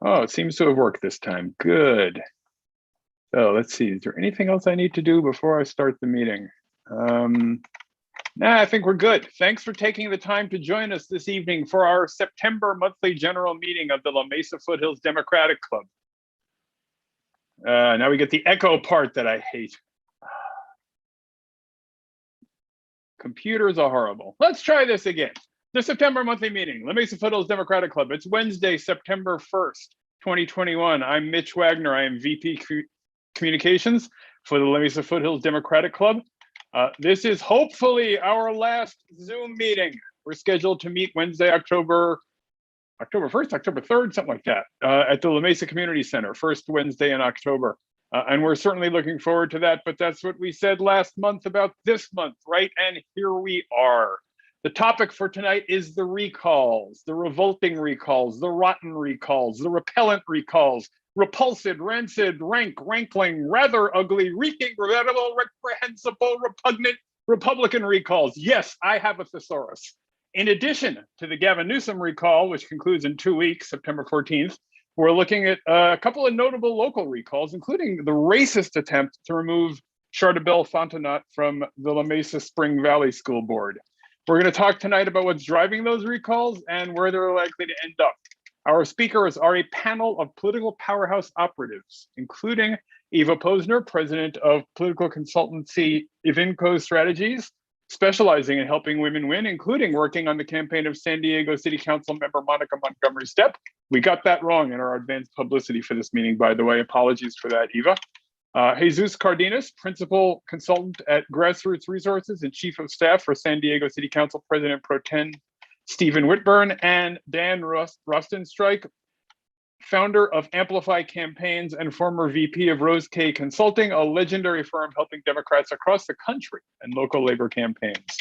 Oh, it seems to have worked this time. Good. So let's see, is there anything else I need to do before I start the meeting? I think we're good. Thanks for taking the time to join us this evening for our September monthly general meeting of the La Mesa-Foothills Democratic Club. Now we get the echo part that I hate. Computers are horrible. Let's try this again. The September monthly meeting, La Mesa-Foothills Democratic Club. It's Wednesday, September 1st, 2021. I'm Mitch Wagner. I am VP Communications for the La Mesa-Foothills Democratic Club. This is hopefully our last Zoom meeting. We're scheduled to meet Wednesday, October 1st, October 3rd, something like that, at the La Mesa Community Center, first Wednesday in October. And we're certainly looking forward to that, but that's what we said last month about this month, right? And here we are. The topic for tonight is the recalls, the revolting recalls, the rotten recalls, the repellent recalls, repulsive, rancid, rankling, rather ugly, reeking, regrettable, reprehensible, repugnant, Republican recalls. Yes, I have a thesaurus. In addition to the Gavin Newsom recall, which concludes in 2 weeks, September 14th, we're looking at a couple of notable local recalls, including the racist attempt to remove Chardabelle Fontenot from the La Mesa Spring Valley School Board. We're going to talk tonight about what's driving those recalls and where they're likely to end up. Our speakers are a panel of political powerhouse operatives, including Eva Posner, president of political consultancy Evinco Strategies, specializing in helping women win, including working on the campaign of San Diego City Council member Monica Montgomery Steppe. We got that wrong in our advanced publicity for this meeting, by the way. Apologies for that, Eva. Jesus Cardenas, principal consultant at Grassroots Resources and chief of staff for San Diego City Council President Pro Tem Stephen Whitburn, and Dan Rottenstreich, founder of Amplify Campaigns and former VP of RoseK Consulting, a legendary firm helping Democrats across the country and local labor campaigns.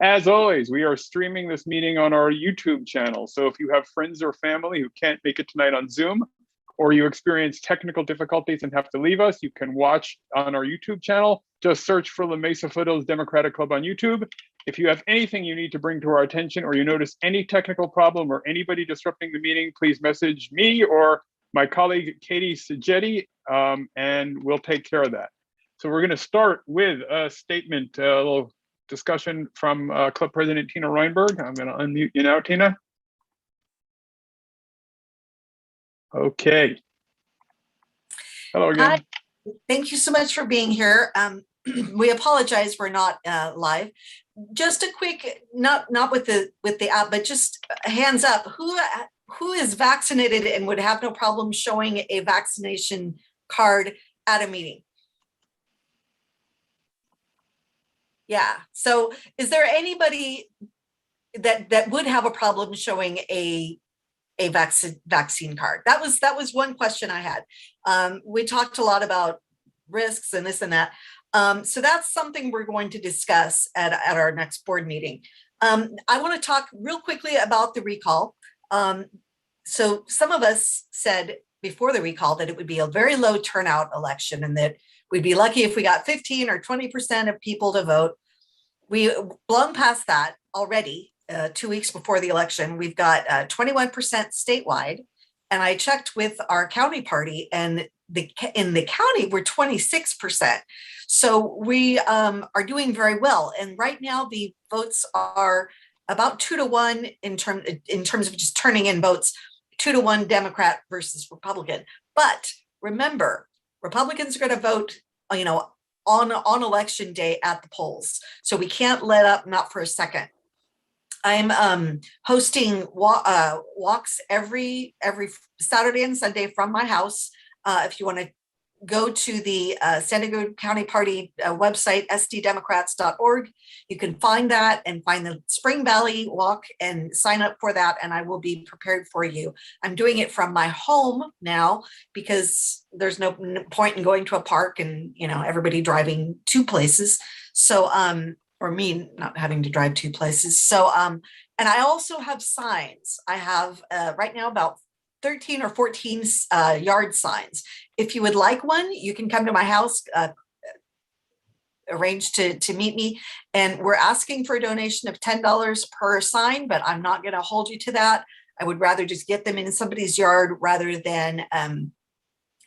As always, we are streaming this meeting on our YouTube channel. So if you have friends or family who can't make it tonight on Zoom, or you experience technical difficulties and have to leave us, you can watch on our YouTube channel. Just search for the Mesa-Foothills Democratic Club on YouTube. If you have anything you need to bring to our attention, or you notice any technical problem or anybody disrupting the meeting, please message me or my colleague Katie Segetti, and we'll take care of that. So we're going to start with a statement, a little discussion from Club President Tina Reinberg. I'm going to unmute you now, Tina. Okay. Hello again. Hi. Thank you so much for being here. We apologize we're not live. Just a quick, not with the app, but just hands up. Who is vaccinated and would have no problem showing a vaccination card at a meeting? Yeah. So is there anybody that would have a problem showing a vaccine card? That was one question I had. We talked a lot about risks and this and that. So that's something we're going to discuss at our next board meeting. I want to talk real quickly about the recall. So some of us said before the recall that it would be a very low turnout election and that we'd be lucky if we got 15 or 20% of people to vote. We've blown past that already. 2 weeks before the election, we've got 21% statewide. And I checked with our county party, and in the county, we're 26%. So we are doing very well. And right now, the votes are about 2 to 1 in terms of just turning in votes, 2 to 1 Democrat versus Republican. But remember, Republicans are going to vote, on election day at the polls. So we can't let up, not for a second. I'm hosting walks every Saturday and Sunday from my house. If you want to go to the San Diego County Party website, sddemocrats.org, you can find that and find the Spring Valley Walk and sign up for that, and I will be prepared for you. I'm doing it from my home now because there's no point in going to a park and everybody driving 2 places. So or me not having to drive 2 places. So, and I also have signs. I have right now about 13 or 14 yard signs. If you would like one, you can come to my house. arranged to meet me, and we're asking for a donation of $10 per sign, but I'm not going to hold you to that. I would rather just get them in somebody's yard rather than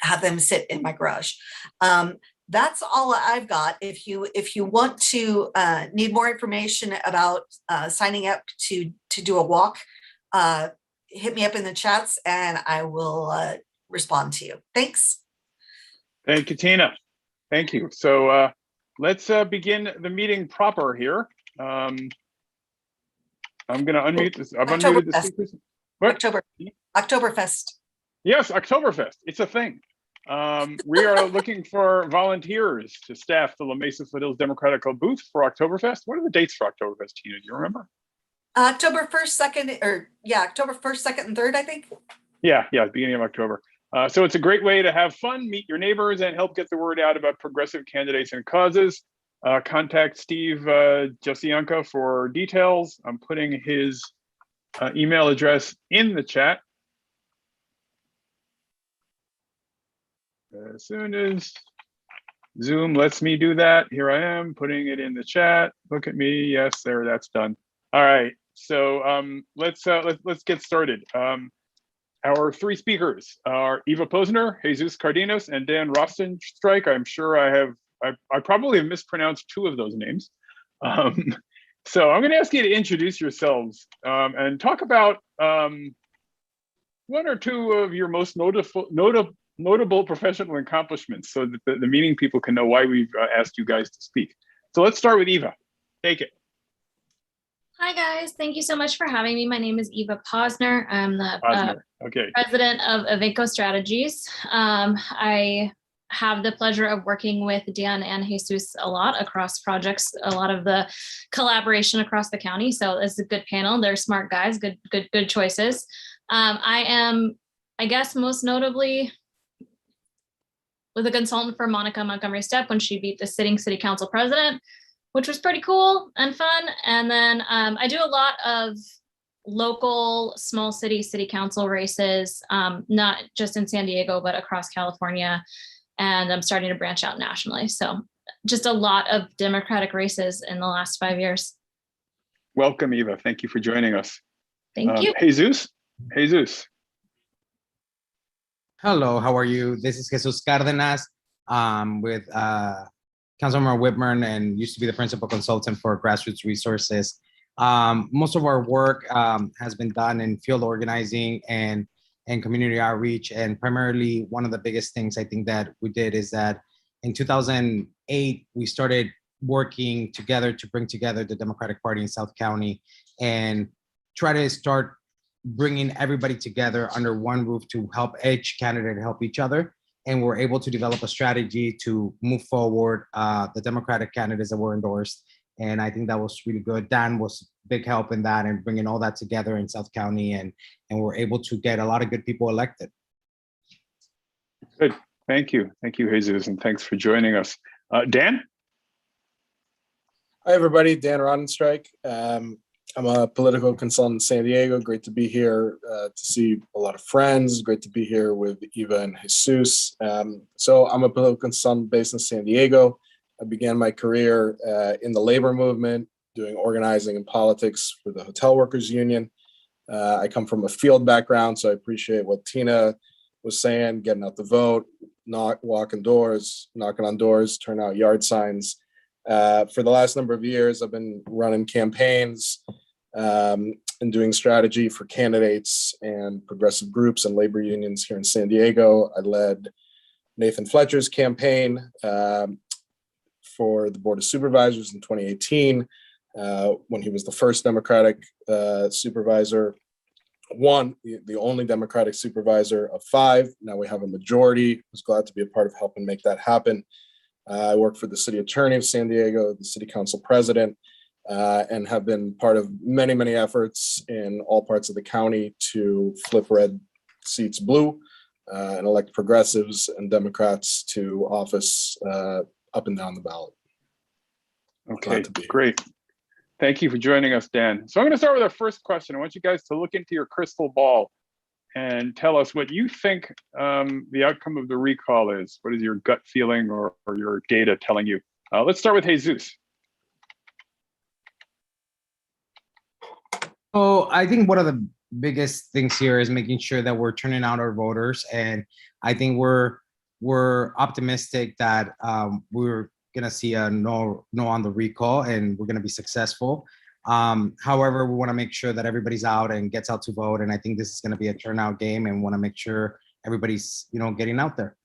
have them sit in my garage. That's all I've got. If you want to need more information about signing up to do a walk, hit me up in the chats and I will respond to you. Thanks. Thank you, Tina. Thank you. So let's begin the meeting proper here. I'm going to unmute this. I've unmuted the speakers. What? Oktoberfest. Yes, Oktoberfest. It's a thing. We are looking for volunteers to staff the La Mesa-Foothills Democratic Club booth for Oktoberfest. What are the dates for Oktoberfest, Tina? Do you remember? October 1st, 2nd, or yeah, October 1st, 2nd, and 3rd, I think. Yeah, beginning of October. So it's a great way to have fun, meet your neighbors, and help get the word out about progressive candidates and causes. Contact Steve Josianko for details. I'm putting his email address in the chat. As soon as Zoom lets me do that, here I am putting it in the chat. Look at me. Yes, there, that's done. All right. So let's get started. Our three speakers are Eva Posner, Jesus Cardenas, and Dan Rottenstreich. I'm sure I probably have mispronounced two of those names. So I'm going to ask you to introduce yourselves and talk about one or two of your most notable professional accomplishments, so that the meeting people can know why we've asked you guys to speak. So let's start with Eva. Take it. Hi guys, thank you so much for having me. My name is Eva Posner. I'm the president of Evinco Strategies. I have the pleasure of working with Dan and Jesus a lot across projects, a lot of the collaboration across the county. So it's a good panel. They're smart guys, good choices. I am, I guess, most notably with a consultant for Montgomery Steppe when she beat the sitting city council president, which was pretty cool and fun. And then I do a lot of local small city council races, not just in San Diego, but across California. And I'm starting to branch out nationally. So just a lot of Democratic races in the last 5 years. Welcome, Eva. Thank you for joining us. Thank you. Jesus. Hello, how are you? This is Jesus Cardenas with Councilmember Whitburn, and used to be the principal consultant for Grassroots Resources. Most of our work has been done in field organizing and community outreach. And primarily, one of the biggest things I think that we did is that in 2008, we started working together to bring together the Democratic Party in South County and try to start bringing everybody together under one roof to help each candidate help each other. And we're able to develop a strategy to move forward the Democratic candidates that were endorsed. And I think that was really good. Dan was big help in that and bringing all that together in South County. And we're able to get a lot of good people elected. Good. Thank you. Thank you, Jesus. And thanks for joining us. Dan? Hi, everybody. Dan Rottenstreich. I'm a political consultant in San Diego. Great to be here to see a lot of friends. Great to be here with Eva and Jesus. So I'm a political consultant based in San Diego. I began my career in the labor movement, doing organizing and politics for the Hotel Workers Union. I come from a field background, so I appreciate what Tina was saying, getting out the vote, walking doors, knocking on doors, turn out yard signs. For the last number of years, I've been running campaigns and doing strategy for candidates and progressive groups and labor unions here in San Diego. I led Nathan Fletcher's campaign for the Board of Supervisors in 2018 when he was the first Democratic supervisor, the only Democratic supervisor of 5. Now we have a majority. I was glad to be a part of helping make that happen. I work for the city attorney of San Diego, the city council president, and have been part of many, many efforts in all parts of the county to flip red seats blue and elect progressives and Democrats to office up and down the ballot. Okay, great. Thank you for joining us, Dan. So I'm going to start with our first question. I want you guys to look into your crystal ball and tell us what you think the outcome of the recall is. What is your gut feeling or your data telling you? Let's start with Jesus. Oh, I think one of the biggest things here is making sure that we're turning out our voters, and I think we're optimistic that we're gonna see a no on the recall, and we're gonna be successful. However, we want to make sure that everybody's out and gets out to vote, and I think this is going to be a turnout game, and want to make sure everybody's getting out there.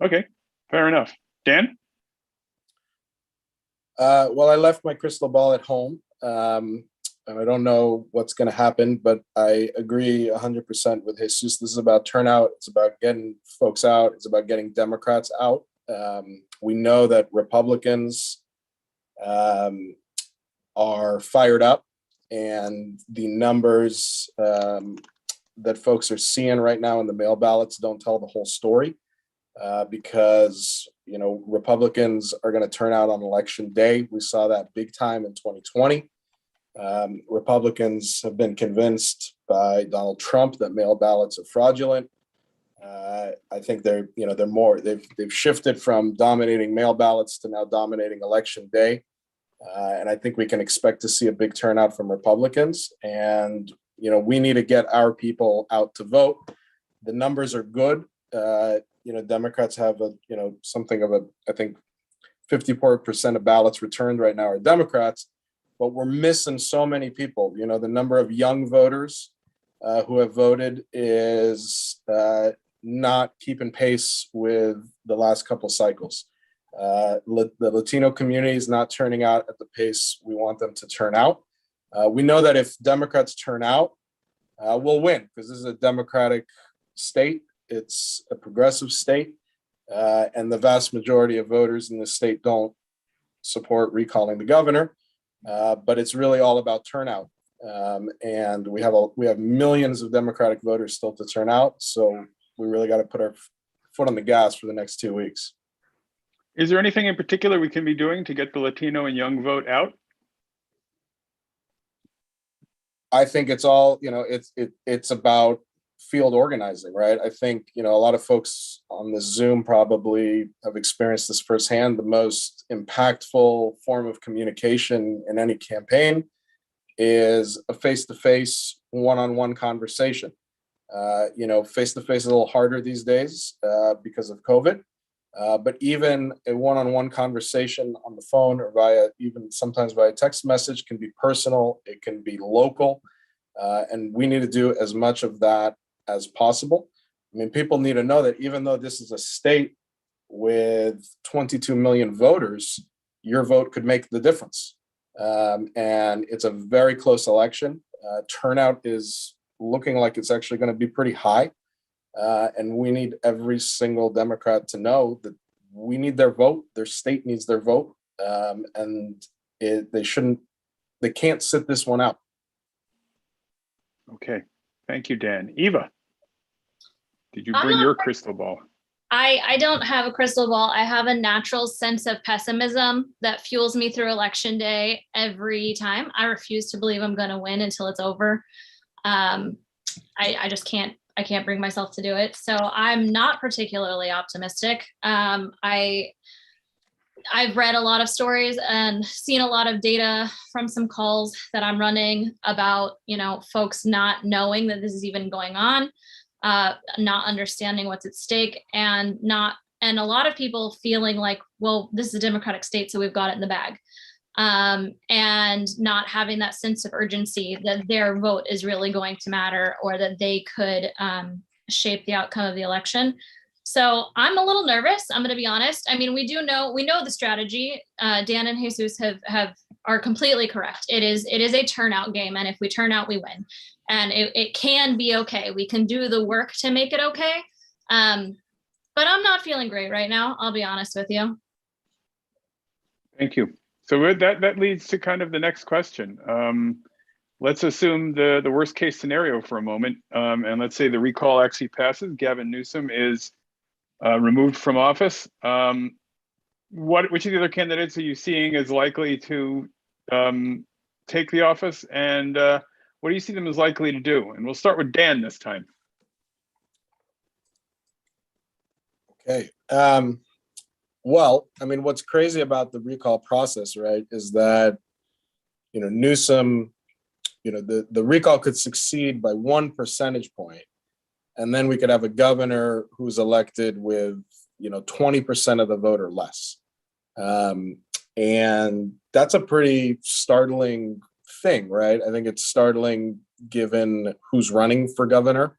Okay, fair enough. Dan? Well, I left my crystal ball at home. And I don't know what's going to happen, but I agree 100% with Jesus. This is about turnout. It's about getting folks out. It's about getting Democrats out. We know that Republicans are fired up, and the numbers that folks are seeing right now in the mail ballots don't tell the whole story, because Republicans are going to turn out on election day. We saw that big time in 2020. Republicans have been convinced by Donald Trump that mail ballots are fraudulent. I think they've shifted from dominating mail ballots to now dominating election day. And I think we can expect to see a big turnout from Republicans. And, we need to get our people out to vote. The numbers are good. Democrats have something of I think 54% of ballots returned right now are Democrats, but we're missing so many people. The number of young voters who have voted is not keeping pace with the last couple cycles. The Latino community is not turning out at the pace we want them to turn out. We know that if Democrats turn out, we'll win, because this is a Democratic state. It's a progressive state, and the vast majority of voters in the state don't support recalling the governor. But it's really all about turnout, and we have millions of Democratic voters still to turn out. So we really got to put our foot on the gas for the next 2 weeks. Is there anything in particular we can be doing to get the Latino and young vote out? I think it's all, it's about field organizing, right? I think, a lot of folks on this Zoom probably have experienced this firsthand. The most impactful form of communication in any campaign is a face-to-face, one-on-one conversation. Face-to-face is a little harder these days because of COVID. But even a one-on-one conversation on the phone or sometimes via text message can be personal, it can be local, and we need to do as much of that as possible. I mean, people need to know that even though this is a state with 22 million voters, your vote could make the difference. And it's a very close election. Turnout is looking like it's actually going to be pretty high. And we need every single Democrat to know that we need their vote. Their state needs their vote, and they can't sit this one out. Okay, thank you, Dan. Eva, did you bring your crystal ball? I don't have a crystal ball. I have a natural sense of pessimism that fuels me through election day every time. I refuse to believe I'm going to win until it's over. I just can't. I can't bring myself to do it. So I'm not particularly optimistic. I've read a lot of stories and seen a lot of data from some calls that I'm running about, folks not knowing that this is even going on, not understanding what's at stake, and a lot of people feeling like, well, this is a Democratic state, so we've got it in the bag. And not having that sense of urgency that their vote is really going to matter, or that they could shape the outcome of the election. So I'm a little nervous, I'm going to be honest. I mean, we know the strategy. Dan and Jesus are completely correct. It is a turnout game, and if we turn out, we win. And it can be okay. We can do the work to make it okay. But I'm not feeling great right now, I'll be honest with you. Thank you. So that leads to kind of the next question. Let's assume the worst case scenario for a moment, and let's say the recall actually passes. Gavin Newsom is removed from office. Which of the other candidates are you seeing as likely to take the office, and what do you see them as likely to do? And we'll start with Dan this time. Okay. Well, I mean, what's crazy about the recall process, right, is that, Newsom, the recall could succeed by 1 percentage point, and then we could have a governor who's elected with, 20% of the vote or less. And that's a pretty startling thing, right? I think it's startling given who's running for governor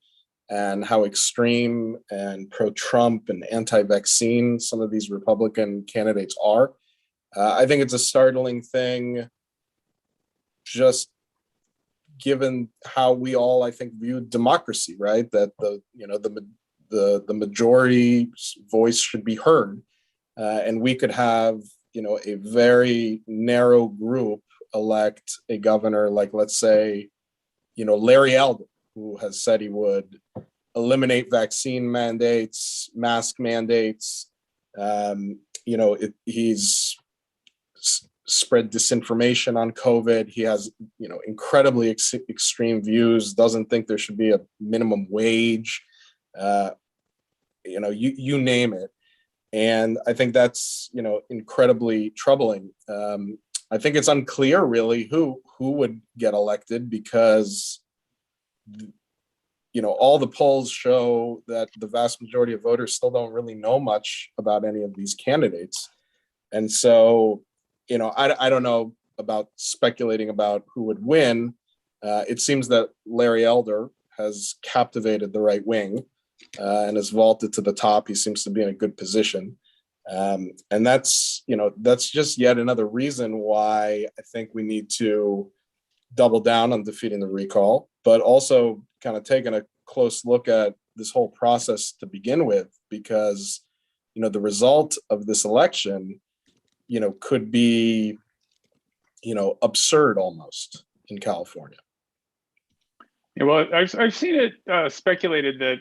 and how extreme and pro-Trump and anti-vaccine some of these Republican candidates are. I think it's a startling thing just given how we all, I think, view democracy, right? That the majority's voice should be heard. And we could have, a very narrow group elect a governor like, let's say, Larry Elder, who has said he would eliminate vaccine mandates, mask mandates. He's spread disinformation on COVID. He has, incredibly extreme views, doesn't think there should be a minimum wage, you name it. And I think that's, incredibly troubling. I think it's unclear really who would get elected because, all the polls show that the vast majority of voters still don't really know much about any of these candidates. And so, I don't know about speculating about who would win. It seems that Larry Elder has captivated the right wing and has vaulted to the top. He seems to be in a good position. And that's just yet another reason why I think we need to double down on defeating the recall, but also kind of taking a close look at this whole process to begin with, because, the result of this election, could be, absurd almost in California. Yeah, well, I've seen it speculated that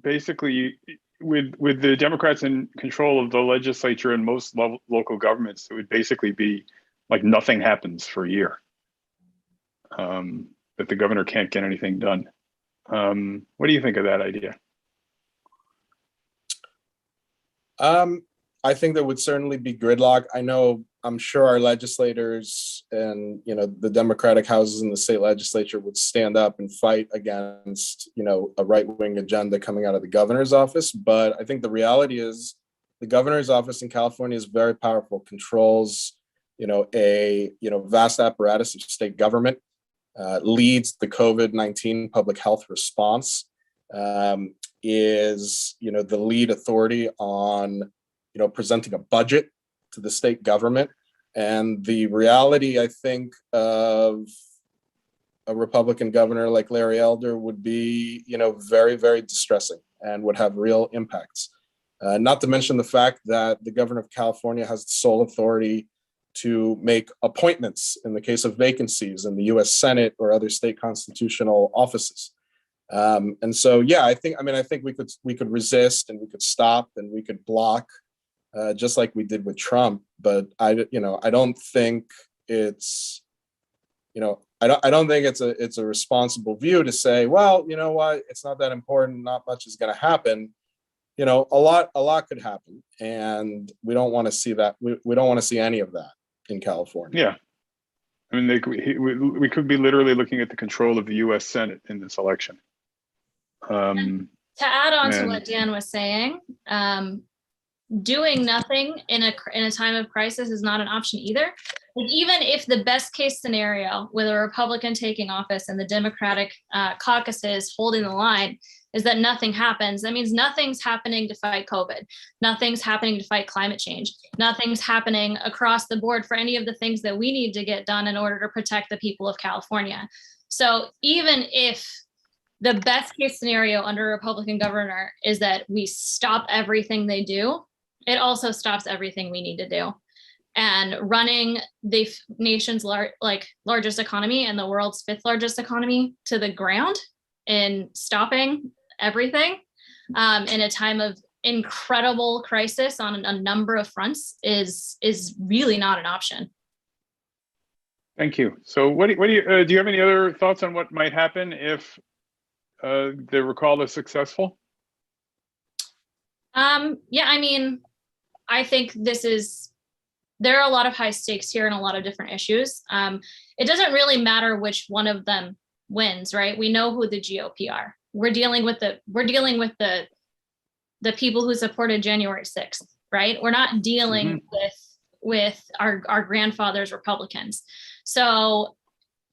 basically with the Democrats in control of the legislature and most local governments, it would basically be like nothing happens for a year. That the governor can't get anything done. What do you think of that idea? I think there would certainly be gridlock. I'm sure our legislators and, the Democratic houses in the state legislature would stand up and fight against, a right-wing agenda coming out of the governor's office. But I think the reality is the governor's office in California is very powerful, controls, a vast apparatus of state government, leads the COVID-19 public health response, is, the lead authority on, presenting a budget to the state government. And the reality, I think, of a Republican governor like Larry Elder would be, very, very distressing and would have real impacts. Not to mention the fact that the governor of California has the sole authority to make appointments in the case of vacancies in the U.S. Senate or other state constitutional offices. And so, yeah, I think we could resist and we could stop and we could block, just like we did with Trump. But I don't think it's, I don't think it's a responsible view to say, well, you know what, it's not that important, not much is going to happen. A lot could happen, and we don't want to see that. We don't want to see any of that in California. Yeah. I mean, we could be literally looking at the control of the U.S. Senate in this election. To add on to what Dan was saying, doing nothing in a time of crisis is not an option either. Like, even if the best case scenario with a Republican taking office and the Democratic caucuses holding the line is that nothing happens, that means nothing's happening to fight COVID. Nothing's happening to fight climate change. Nothing's happening across the board for any of the things that we need to get done in order to protect the people of California. So even if the best case scenario under a Republican governor is that we stop everything they do, it also stops everything we need to do. And running the nation's largest economy and the world's 5th largest economy to the ground and stopping everything in a time of incredible crisis on a number of fronts is really not an option. Thank you. So what do you have any other thoughts on what might happen if the recall is successful? Yeah, I mean, I think there are a lot of high stakes here and a lot of different issues. It doesn't really matter which one of them wins, right? We know who the GOP are. We're dealing with the people who supported January 6th, right? We're not dealing with our grandfathers Republicans. So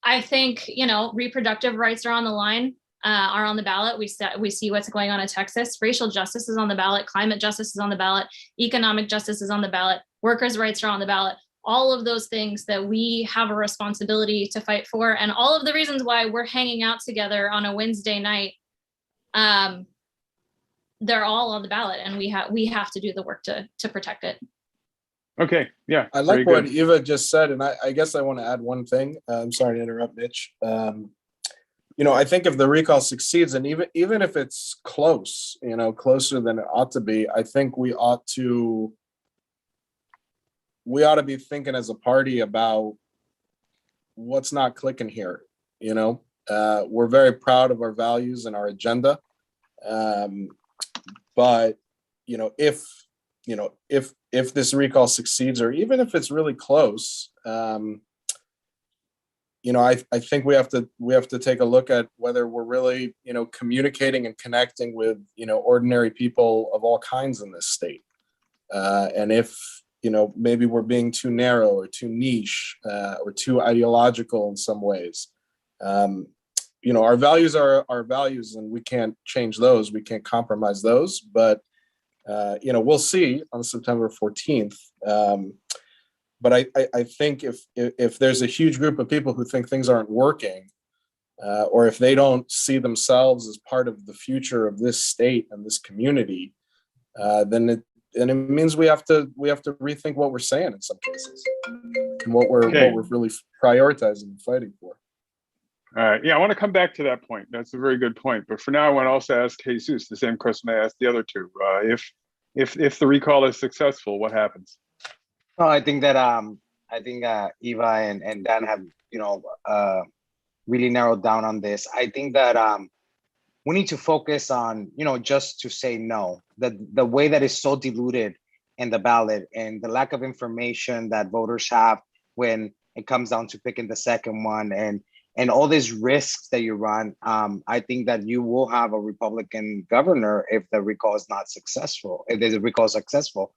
I think, reproductive rights are on the line, are on the ballot. We see what's going on in Texas. Racial justice is on the ballot. Climate justice is on the ballot. Economic justice is on the ballot. Workers' rights are on the ballot. All of those things that we have a responsibility to fight for, and all of the reasons why we're hanging out together on a Wednesday night, they're all on the ballot, and we have to do the work to protect it. Okay, yeah. I like what Eva just said, and I guess I want to add one thing. I'm sorry to interrupt, Mitch. I think if the recall succeeds, and even if it's close, closer than it ought to be, I think we ought to be thinking as a party about what's not clicking here. We're very proud of our values and our agenda. But if this recall succeeds, or even if it's really close, I think we have to take a look at whether we're really, communicating and connecting with, ordinary people of all kinds in this state. And if, maybe we're being too narrow or too niche, or too ideological in some ways. Our values are our values, and we can't change those. We can't compromise those, but we'll see on September 14th. But I think if there's a huge group of people who think things aren't working, or if they don't see themselves as part of the future of this state and this community, then it means we have to rethink what we're saying in some cases, and what we're really prioritizing and fighting for. All right. Yeah, I want to come back to that point. That's a very good point. But for now, I want to also ask Jesus the same question I asked the other two. If the recall is successful, what happens? Well, I think that Eva and Dan have really narrowed down on this. I think that we need to focus on just to say no. The way that is so diluted in the ballot, and the lack of information that voters have when it comes down to picking the second one, and all these risks that you run, I think that you will have a Republican governor if the recall is not successful, if the recall is successful.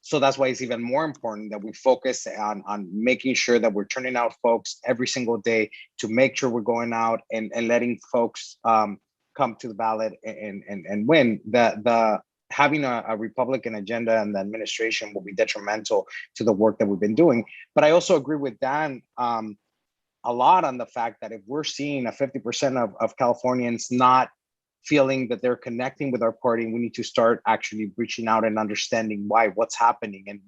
So that's why it's even more important that we focus on making sure that we're turning out folks every single day, to make sure we're going out and letting folks come to the ballot and win. The having a Republican agenda and the administration will be detrimental to the work that we've been doing. But I also agree with Dan a lot on the fact that if we're seeing a 50% of Californians not feeling that they're connecting with our party, we need to start actually reaching out and understanding what's happening, and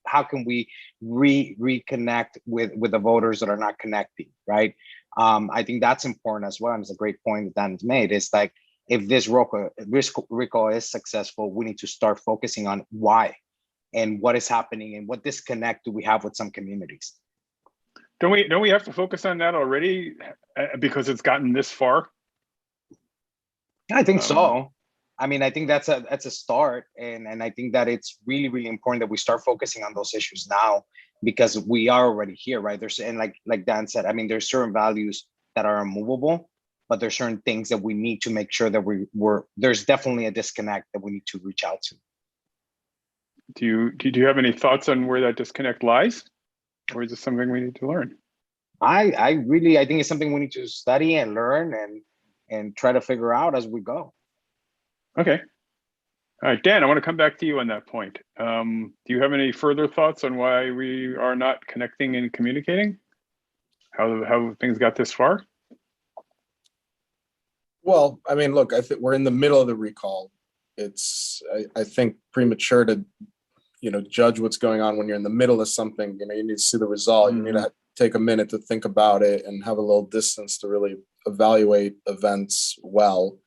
how can we reconnect with the voters that are not connecting, right? I think that's important as well, and it's a great point that Dan's made. It's like, if this recall is successful, we need to start focusing on why and what is happening, and what disconnect do we have with some communities. Don't we have to focus on that already, because it's gotten this far? I think so. I mean, I think that's a start, and I think that it's really, really important that we start focusing on those issues now, because we are already here, right? And like Dan said, I mean, there's certain values that are immovable, but there's certain things that we need to make sure that there's definitely a disconnect that we need to reach out to. Do you have any thoughts on where that disconnect lies? Or is it something we need to learn? I think it's something we need to study and learn and try to figure out as we go. Okay. All right, Dan, I want to come back to you on that point. Do you have any further thoughts on why we are not connecting and communicating? How things got this far? Well, I mean, look, I think we're in the middle of the recall. It's, I think, premature to judge what's going on when you're in the middle of something. You need to see the result. You need to take a minute to think about it and have a little distance to really evaluate events well.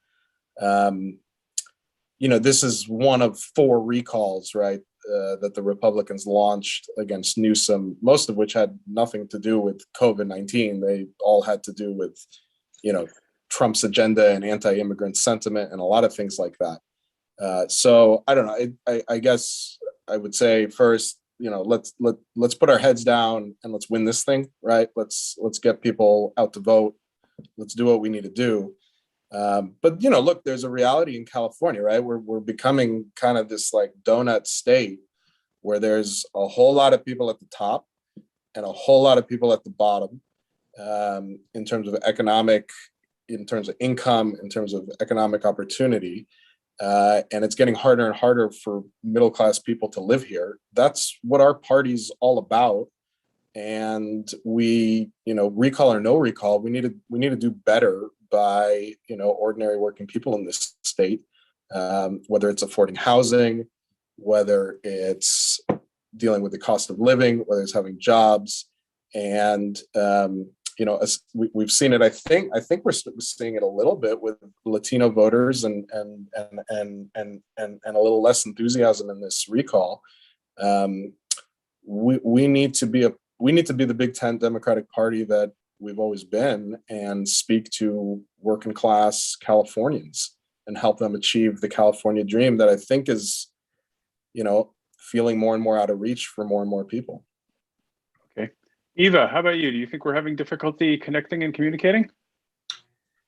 This is one of 4 recalls, right, that the Republicans launched against Newsom, most of which had nothing to do with COVID-19. They all had to do with, Trump's agenda and anti-immigrant sentiment and a lot of things like that. So I don't know. I guess I would say first, let's put our heads down and let's win this thing, right? Let's get people out to vote. Let's do what we need to do. But look, there's a reality in California, right? We're becoming kind of this like donut state where there's a whole lot of people at the top and a whole lot of people at the bottom, in terms of income, in terms of economic opportunity. And it's getting harder and harder for middle-class people to live here. That's what our party's all about. And we, recall or no recall, we need to do better by, ordinary working people in this state, whether it's affording housing, whether it's dealing with the cost of living, whether it's having jobs. And, as we've seen it, I think we're seeing it a little bit with Latino voters and a little less enthusiasm in this recall. We need to be the Big Tent Democratic Party that we've always been, and speak to working class Californians and help them achieve the California dream that I think is, feeling more and more out of reach for more and more people. Okay. Eva, how about you? Do you think we're having difficulty connecting and communicating?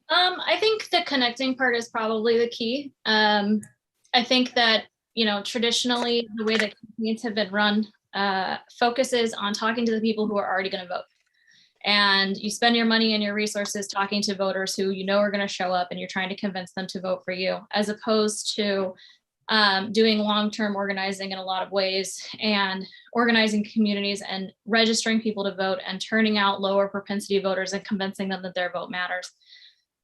I think the connecting part is probably the key. I think that, traditionally the way that campaigns have been run focuses on talking to the people who are already going to vote. And you spend your money and your resources talking to voters who are going to show up, and you're trying to convince them to vote for you, as opposed to doing long-term organizing in a lot of ways, and organizing communities and registering people to vote and turning out lower propensity voters and convincing them that their vote matters.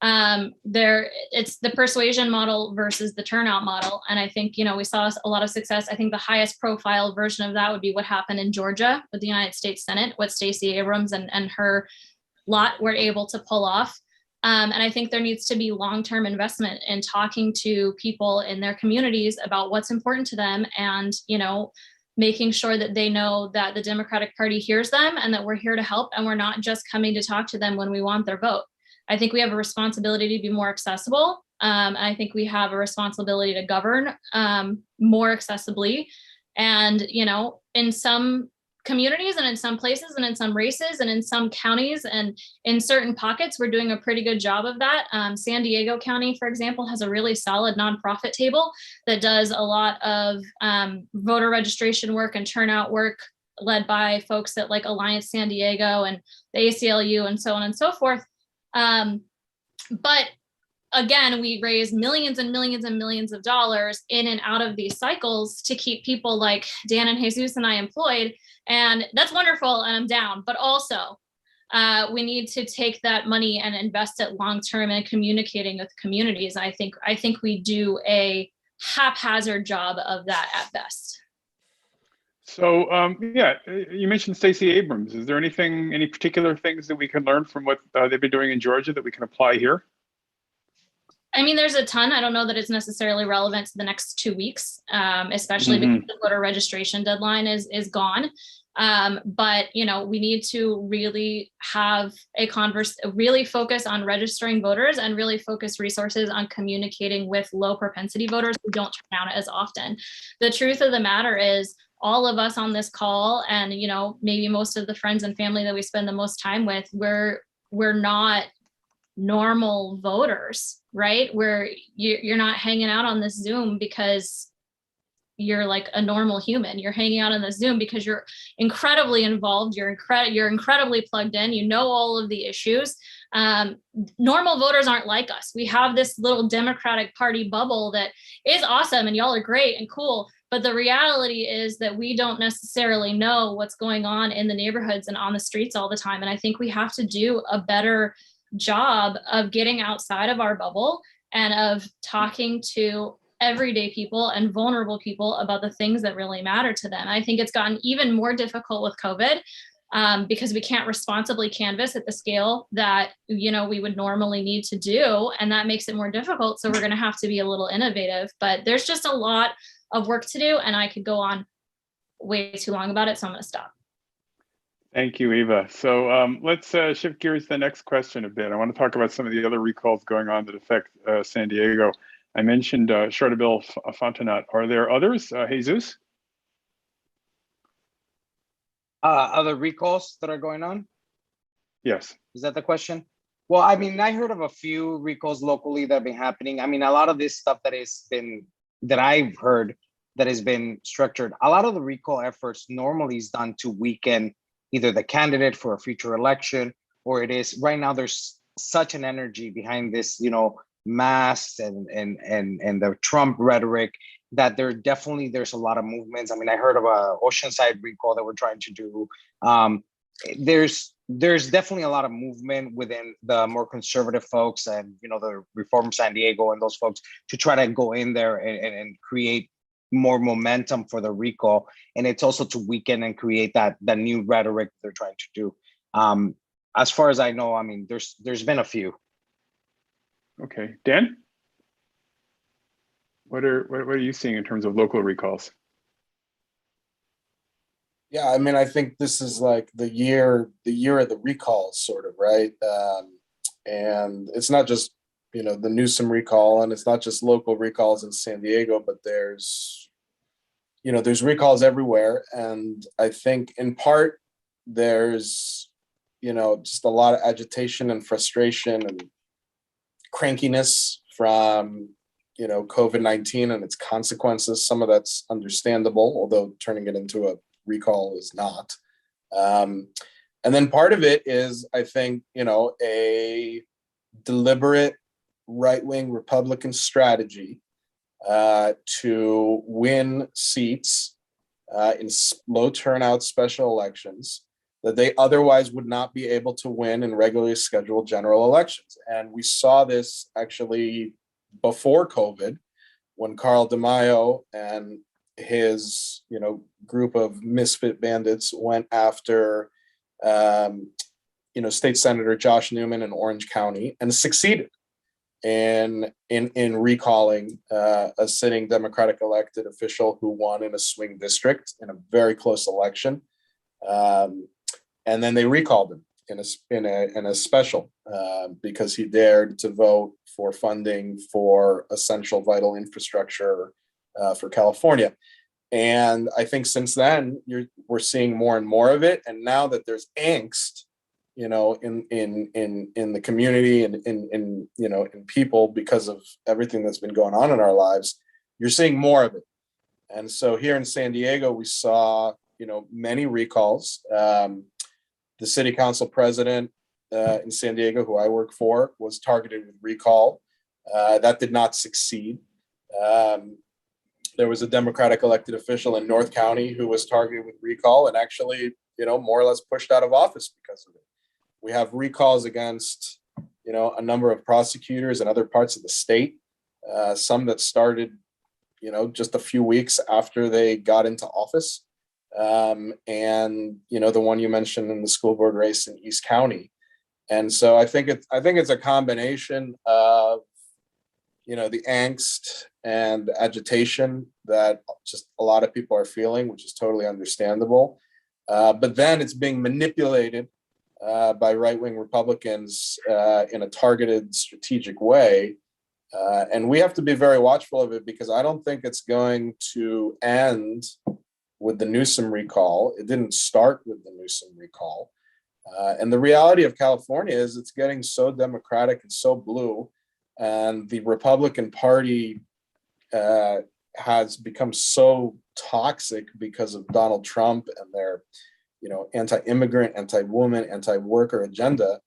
It's the persuasion model versus the turnout model. And I think, we saw a lot of success. I think the highest profile version of that would be what happened in Georgia with the United States Senate, what Stacey Abrams and her lot were able to pull off. And I think there needs to be long-term investment in talking to people in their communities about what's important to them, and, making sure that they know that the Democratic Party hears them and that we're here to help, and we're not just coming to talk to them when we want their vote. I think we have a responsibility to be more accessible. I think we have a responsibility to govern more accessibly. And, in some communities and in some places and in some races and in some counties and in certain pockets, we're doing a pretty good job of that. San Diego County, for example, has a really solid nonprofit table that does a lot of voter registration work and turnout work, led by folks at like Alliance San Diego and the ACLU and so on and so forth. But again, we raise millions and millions and millions of dollars in and out of these cycles to keep people like Dan and Jesus and I employed. And that's wonderful, and I'm down. But also, we need to take that money and invest it long-term in communicating with communities. I think we do a haphazard job of that at best. So, you mentioned Stacey Abrams. Is there any particular things that we can learn from what they've been doing in Georgia that we can apply here? I mean, there's a ton. I don't know that it's necessarily relevant to the next 2 weeks, especially because the voter registration deadline is gone. But, we need to really have really focus on registering voters and really focus resources on communicating with low propensity voters who don't turn out as often. The truth of the matter is, all of us on this call, and, maybe most of the friends and family that we spend the most time with, we're not normal voters, right? Where you're not hanging out on this Zoom because you're like a normal human. You're hanging out on this Zoom because you're incredibly involved. You're incredibly plugged in. All of the issues. Normal voters aren't like us. We have this little Democratic Party bubble that is awesome, and y'all are great and cool. But the reality is that we don't necessarily know what's going on in the neighborhoods and on the streets all the time. And I think we have to do a better job of getting outside of our bubble and of talking to everyday people and vulnerable people about the things that really matter to them. I think it's gotten even more difficult with COVID because we can't responsibly canvass at the scale that, we would normally need to do. And that makes it more difficult. So we're going to have to be a little innovative, but there's just a lot of work to do, and I could go on way too long about it. So I'm going to stop. Thank you, Eva. So let's shift gears to the next question a bit. I want to talk about some of the other recalls going on that affect San Diego. I mentioned Charteville Fontenot. Are there others, Jesus? Other recalls that are going on? Yes. Is that the question? Well, I mean, I heard of a few recalls locally that have been happening. I mean, a lot of this stuff that I've heard that has been structured, a lot of the recall efforts normally is done to weaken either the candidate for a future election, or it is right now there's such an energy behind this, masks and the Trump rhetoric that there's a lot of movements. I mean, I heard of a Oceanside recall that we're trying to do. There's definitely a lot of movement within the more conservative folks and the Reform San Diego and those folks to try to go in there and create more momentum for the recall. And it's also to weaken and create that new rhetoric they're trying to do. As far as I know, I mean, there's been a few. Okay, Dan, what are you seeing in terms of local recalls? Yeah, I mean, I think this is like the year of the recalls, sort of, right? And it's not just the Newsom recall, and it's not just local recalls in San Diego, but there's recalls everywhere. And I think in part there's just a lot of agitation and frustration and crankiness from COVID-19 and its consequences. Some of that's understandable, although turning it into a recall is not. And then part of it is, I think, a deliberate right-wing Republican strategy to win seats in low turnout special elections that they otherwise would not be able to win in regularly scheduled general elections. And we saw this actually before COVID, when Carl DeMaio and his group of misfit bandits went after State Senator Josh Newman in Orange County and succeeded in recalling a sitting Democratic elected official who won in a swing district in a very close election, and then they recalled him in a special because he dared to vote for funding for essential vital infrastructure for California. And I think since then we're seeing more and more of it. And now that there's angst, in the community and in people because of everything that's been going on in our lives, you're seeing more of it. And so here in San Diego, we saw many recalls. The city council president in San Diego, who I work for, was targeted with recall. That did not succeed. There was a Democratic elected official in North County who was targeted with recall and actually, more or less pushed out of office because of it. We have recalls against, a number of prosecutors in other parts of the state, some that started, just a few weeks after they got into office. And the one you mentioned in the school board race in East County. And so I think it's a combination of the angst and agitation that just a lot of people are feeling, which is totally understandable. But then it's being manipulated by right-wing Republicans in a targeted, strategic way. And we have to be very watchful of it, because I don't think it's going to end with the Newsom recall. It didn't start with the Newsom recall. And the reality of California is it's getting so Democratic and so blue, and the Republican Party has become so toxic because of Donald Trump and their, anti-immigrant, anti-woman, anti-worker agenda,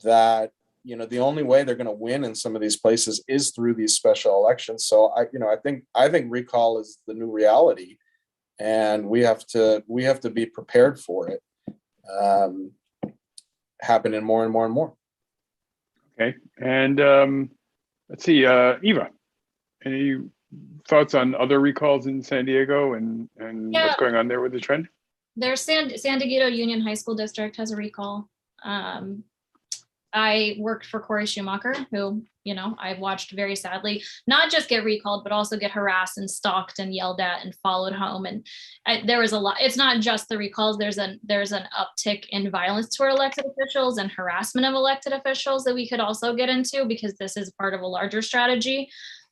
that the only way they're going to win in some of these places is through these special elections. So I think recall is the new reality, and we have to be prepared for it happening more and more and more. Okay, and let's see, Eva, any thoughts on other recalls in San Diego and what's going on there with the trend? There's San Diego Union High School District has a recall. I worked for Corey Schumacher, who, I've watched very sadly, not just get recalled, but also get harassed and stalked and yelled at and followed home. And there was a lot. It's not just the recalls. There's an uptick in violence toward elected officials and harassment of elected officials that we could also get into, because this is part of a larger strategy.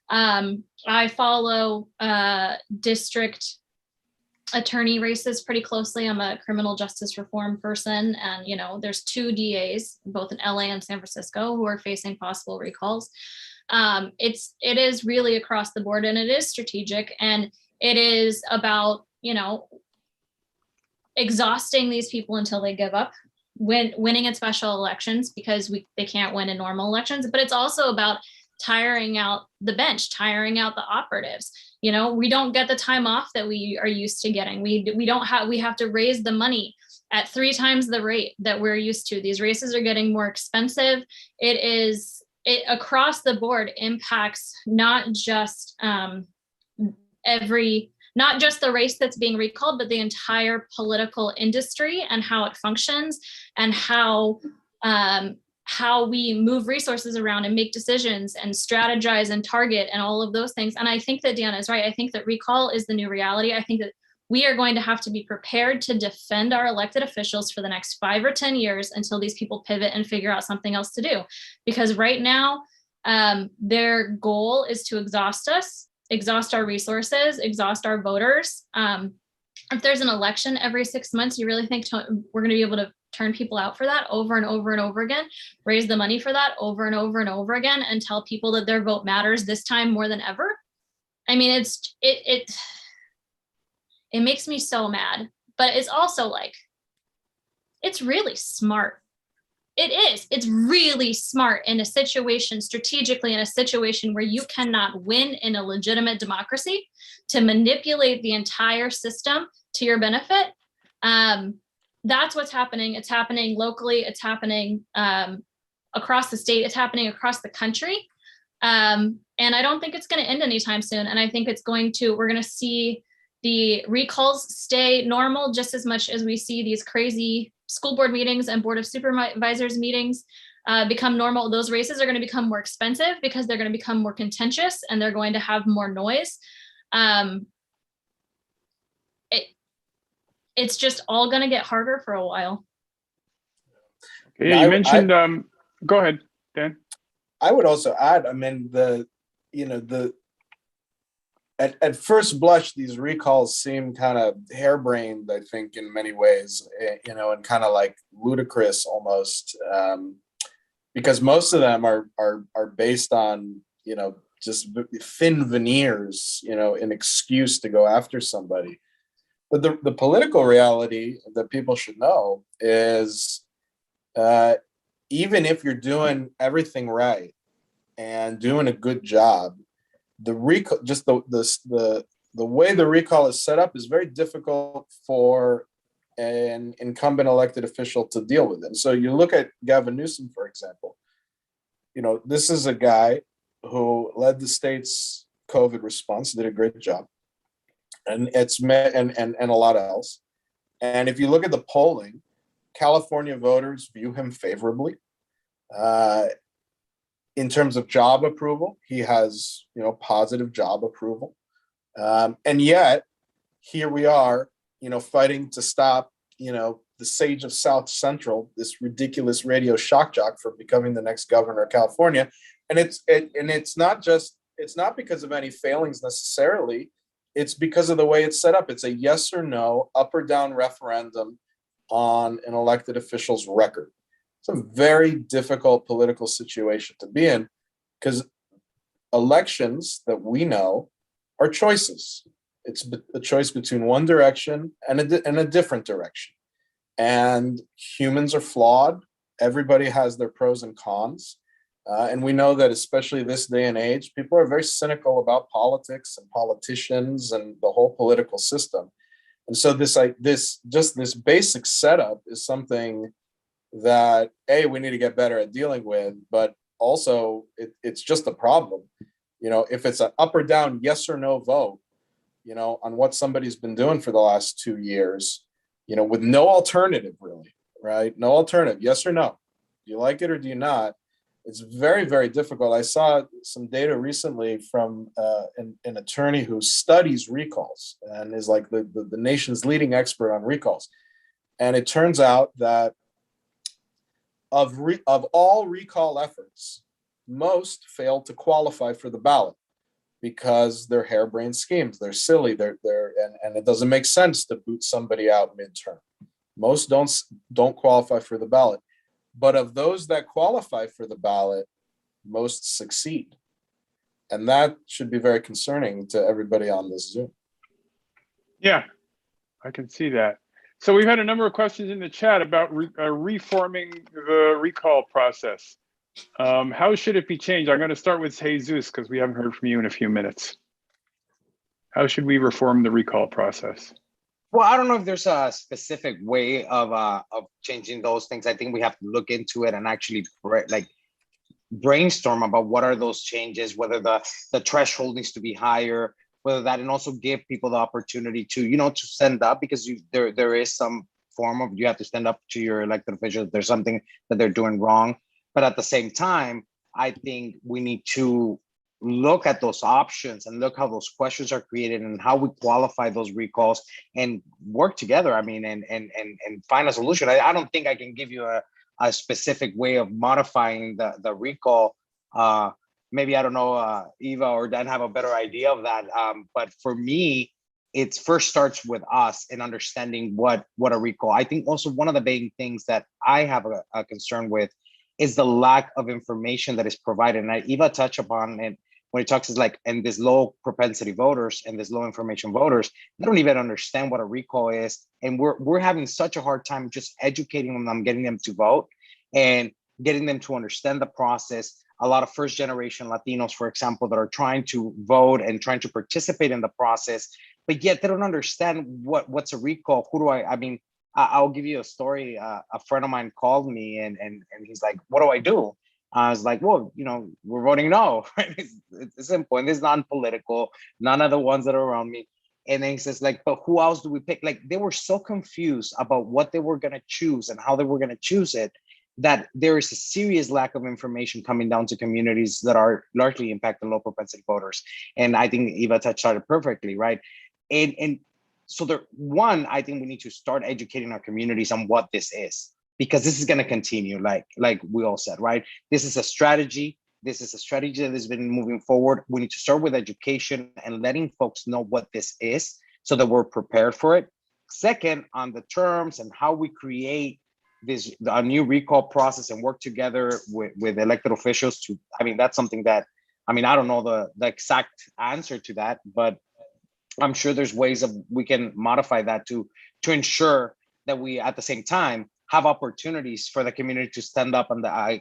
I follow District attorney races pretty closely. I'm a criminal justice reform person, and there's 2 DAs, both in LA and San Francisco, who are facing possible recalls. It is really across the board, and it is strategic, and it is about exhausting these people until they give up, winning in special elections because they can't win in normal elections. But it's also about tiring out the bench, tiring out the operatives. We don't get the time off that we are used to getting. We have to raise the money at 3 times the rate that we're used to. These races are getting more expensive. It across the board impacts not just not just the race that's being recalled, but the entire political industry and how it functions, and how we move resources around and make decisions and strategize and target and all of those things. And I think that Deanna is right. I think that recall is the new reality. I think that we are going to have to be prepared to defend our elected officials for the next 5 or 10 years until these people pivot and figure out something else to do. Because right now, their goal is to exhaust us, exhaust our resources, exhaust our voters. If there's an election every 6 months, you really think we're going to be able to turn people out for that over and over and over again, raise the money for that over and over and over again, and tell people that their vote matters this time more than ever? I mean, it makes me so mad, but it's also it's really smart. It is. It's really smart in a situation, strategically in a situation where you cannot win in a legitimate democracy, to manipulate the entire system to your benefit. That's what's happening. It's happening locally. It's happening across the state. It's happening across the country. And I don't think it's going to end anytime soon. And I think we're going to see the recalls stay normal just as much as we see these crazy school board meetings and board of supervisors meetings become normal. Those races are going to become more expensive because they're going to become more contentious and they're going to have more noise. It's just all going to get harder for a while. Okay, you mentioned, go ahead, Dan. I would also add, I mean, at first blush, these recalls seem kind of harebrained, I think, in many ways, and kind of ludicrous almost, because most of them are based on, just thin veneers, an excuse to go after somebody. But the political reality that people should know is, even if you're doing everything right and doing a good job, the recall, just the way the recall is set up, is very difficult for an incumbent elected official to deal with it. And so you look at Gavin Newsom, for example. This is a guy who led the state's COVID response, did a great job, and and a lot else. And if you look at the polling, California voters view him favorably. In terms of job approval, he has, positive job approval. And yet, here we are, fighting to stop, the sage of South Central, this ridiculous radio shock jock, from becoming the next governor of California. And it's not because of any failings necessarily. It's because of the way it's set up. It's a yes or no, up or down referendum on an elected official's record. It's a very difficult political situation to be in, because elections that we know are choices. It's a choice between one direction and a different direction. And humans are flawed. Everybody has their pros and cons. And we know that, especially this day and age, people are very cynical about politics and politicians and the whole political system. And so this basic setup is something that we need to get better at dealing with, but also it's just a problem. If it's an up or down, yes or no vote, on what somebody's been doing for the last 2 years, with no alternative really, right? No alternative, yes or no. Do you like it or do you not? It's very, very difficult. I saw some data recently from an attorney who studies recalls and is the nation's leading expert on recalls. And it turns out that of all recall efforts, most failed to qualify for the ballot. because they're harebrained schemes. They're silly. And it doesn't make sense to boot somebody out midterm. Most don't qualify for the ballot. But of those that qualify for the ballot, most succeed. And that should be very concerning to everybody on this Zoom. Yeah, I can see that. So we've had a number of questions in the chat about reforming the recall process. How should it be changed? I'm going to start with Jesus because we haven't heard from you in a few minutes. How should we reform the recall process? Well, I don't know if there's a specific way of changing those things. I think we have to look into it and actually brainstorm about what are those changes, whether the threshold needs to be higher, whether that, and also give people the opportunity to, to stand up, because there is some form of, you have to stand up to your elected officials if there's something that they're doing wrong. But at the same time, I think we need to look at those options and look how those questions are created and how we qualify those recalls and work together. I mean, and find a solution. I don't think I can give you a specific way of modifying the recall. Maybe, I don't know, Eva or Dan have a better idea of that. But for me, it first starts with us in understanding what a recall. I think also one of the big things that I have a concern with is the lack of information that is provided. And Eva touched upon it when he talks, is like, and this low propensity voters and this low information voters, they don't even understand what a recall is. And we're having such a hard time just educating them, getting them to vote and getting them to understand the process. A lot of first generation Latinos, for example, that are trying to vote and trying to participate in the process, but yet they don't understand what's a recall. I'll give you a story. A friend of mine called me and he's like, what do I do? I was like, well, we're voting no. It's simple, and it's non-political. None of the ones that are around me. And then he says, like, but who else do we pick? Like, they were so confused about what they were going to choose and how they were going to choose it, that there is a serious lack of information coming down to communities that are largely impacted low propensity voters. And I think Eva touched on it perfectly, right? And so I think we need to start educating our communities on what this is, because this is going to continue, like we all said, right? This is a strategy. This is a strategy that has been moving forward. We need to start with education and letting folks know what this is so that we're prepared for it. Second, on the terms and how we create a new recall process and work together with elected officials that's something that, I don't know the exact answer to that, but I'm sure there's ways we can modify that to ensure that we, at the same time, have opportunities for the community to stand up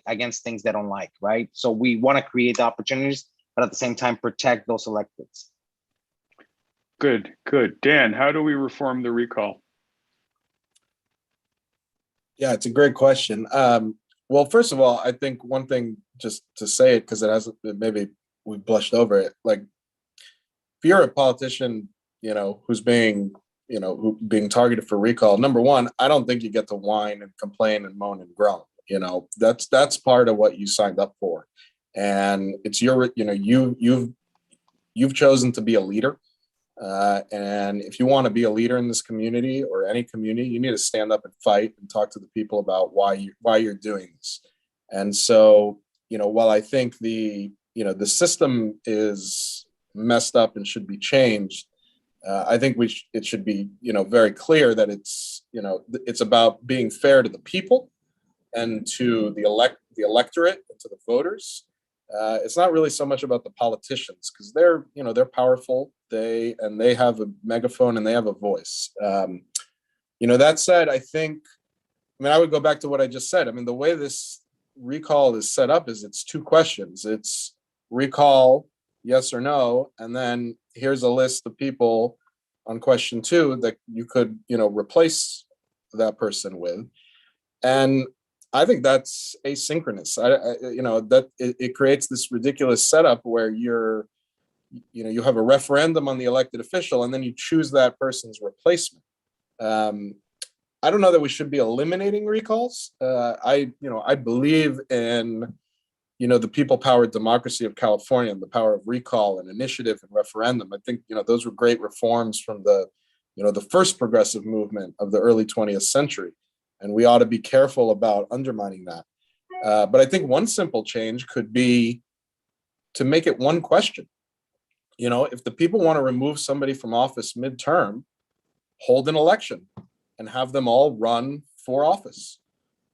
against things they don't like, right? So we want to create the opportunities, but at the same time, protect those electeds. Good. Dan, how do we reform the recall? Yeah, it's a great question. Well, first of all, I think one thing, just to say it, because maybe we blushed over it. Like, if you're a politician, who's being targeted for recall, number one, I don't think you get to whine and complain and moan and groan. That's part of what you signed up for, and it's you've chosen to be a leader. And if you want to be a leader in this community or any community, you need to stand up and fight and talk to the people about why you're doing this. And so, while I think the system is messed up and should be changed, I think it should be, very clear that it's about being fair to the people and to the electorate and to the voters. It's not really so much about the politicians, because they're powerful. They have a megaphone and they have a voice. That said, I would go back to what I just said. The way this recall is set up is it's two questions. It's recall, yes or no, and then here's a list of people on question 2 that you could, replace that person with. And I think that's asynchronous. It creates this ridiculous setup where you have a referendum on the elected official and then you choose that person's replacement. I don't know that we should be eliminating recalls. I believe in, the people-powered democracy of California and the power of recall and initiative and referendum. I think, those were great reforms from the first progressive movement of the early 20th century. And we ought to be careful about undermining that. But I think one simple change could be to make it one question. If the people want to remove somebody from office midterm, hold an election and have them all run for office.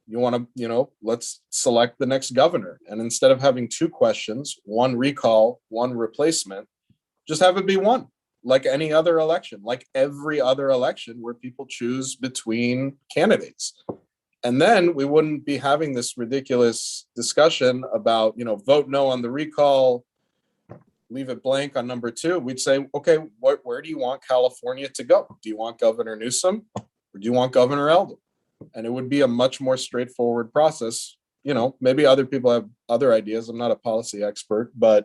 You want to, let's select the next governor. And instead of having two questions, one recall, one replacement, just have it be one, like any other election, like every other election where people choose between candidates. And then we wouldn't be having this ridiculous discussion about, vote no on the recall, leave it blank on number 2. We'd say, okay, where do you want California to go? Do you want Governor Newsom or do you want Governor Eldon? And it would be a much more straightforward process. Maybe other people have other ideas. I'm not a policy expert, but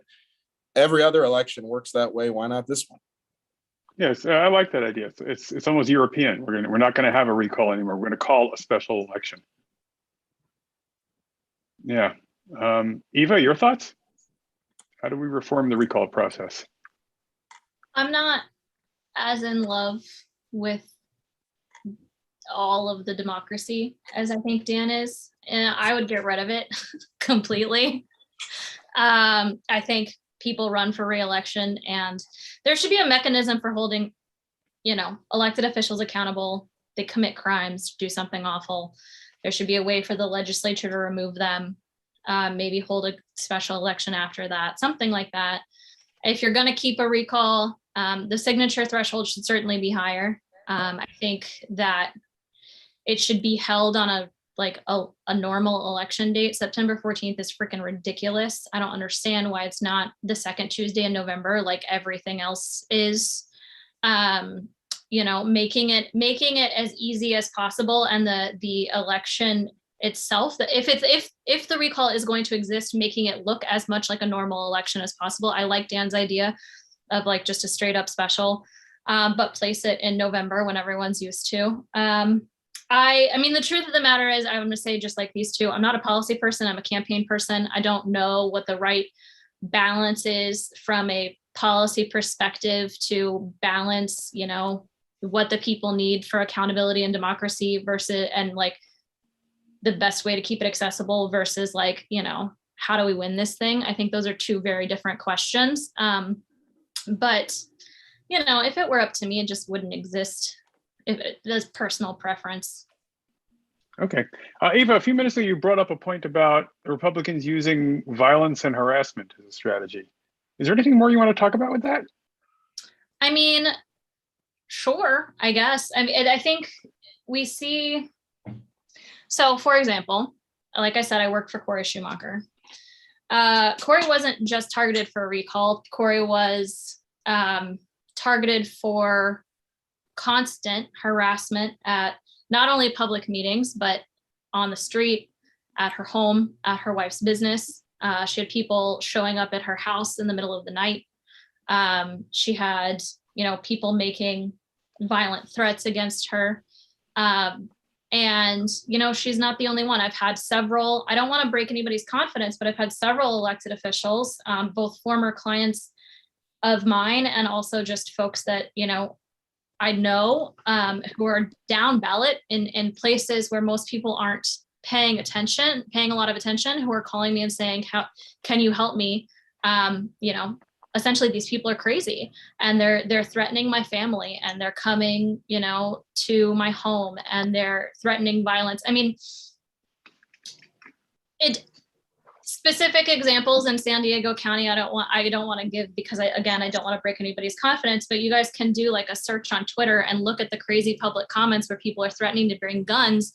every other election works that way. Why not this one? Yes, I like that idea. It's almost European. We're not going to have a recall anymore. We're going to call a special election. Yeah. Eva, your thoughts? How do we reform the recall process? I'm not as in love with all of the democracy as I think Dan is, and I would get rid of it completely. I think people run for re-election, and there should be a mechanism for holding, elected officials accountable. They commit crimes, do something awful. There should be a way for the legislature to remove them, maybe hold a special election after that, something like that. If you're going to keep a recall, the signature threshold should certainly be higher. I think that it should be held on a normal election date. September 14th is freaking ridiculous. I don't understand why it's not the second Tuesday in November like everything else is. Making it as easy as possible, and the election itself, that if the recall is going to exist, making it look as much like a normal election as possible. I like Dan's idea of just a straight up special, but place it in November when everyone's used to. I mean, the truth of the matter is, I'm going to say, just like these two, I'm not a policy person. I'm a campaign person. I don't know what the right balance is from a policy perspective to balance, what the people need for accountability and democracy versus, and the best way to keep it accessible versus how do we win this thing? I think those are two very different questions. But, if it were up to me, it just wouldn't exist. That's personal preference. Okay. Eva, a few minutes ago, you brought up a point about Republicans using violence and harassment as a strategy. Is there anything more you want to talk about with that? I mean, sure, I guess. I mean, I think we see, so for example, like I said, I work for Corey Schumacher. Corey wasn't just targeted for a recall. Corey was targeted for constant harassment at not only public meetings, but on the street, at her home, at her wife's business. She had people showing up at her house in the middle of the night. She had, people making violent threats against her. And, she's not the only one. I've had several, I don't want to break anybody's confidence, but I've had several elected officials, both former clients of mine and also just folks that, I know who are down ballot in places where most people aren't paying a lot of attention, who are calling me and saying, how can you help me? Essentially these people are crazy and they're threatening my family and they're coming, to my home and they're threatening violence. I mean, specific examples in San Diego County, I don't want to give because I don't want to break anybody's confidence, but you guys can do a search on Twitter and look at the crazy public comments where people are threatening to bring guns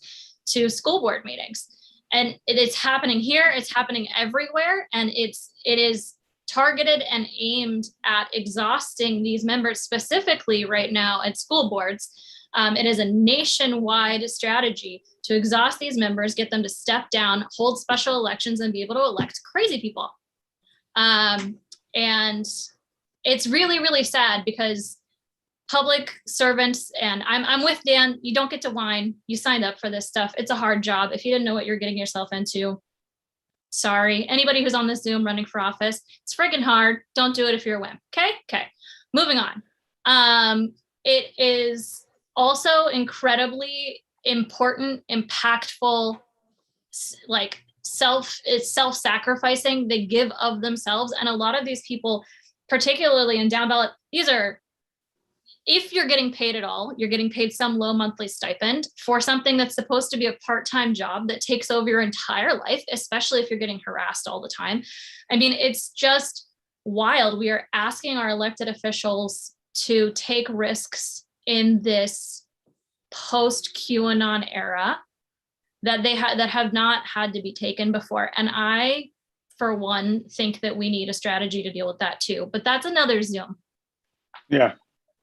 to school board meetings. And it's happening here, it's happening everywhere. And it is targeted and aimed at exhausting these members, specifically right now at school boards. It is a nationwide strategy to exhaust these members, get them to step down, hold special elections, and be able to elect crazy people. And it's really, really sad because public servants, and I'm with Dan, you don't get to whine. You signed up for this stuff. It's a hard job. If you didn't know what you're getting yourself into, sorry. Anybody who's on this Zoom running for office, it's friggin' hard. Don't do it if you're a wimp. Okay. Moving on. It is also incredibly important, impactful, it's self-sacrificing. They give of themselves. And a lot of these people particularly in down ballot, these are, if you're getting paid at all, you're getting paid some low monthly stipend for something that's supposed to be a part-time job that takes over your entire life, especially if you're getting harassed all the time. I mean, it's just wild. We are asking our elected officials to take risks in this post QAnon era that that have not had to be taken before. And I, for one, think that we need a strategy to deal with that too, but that's another Zoom. Yeah.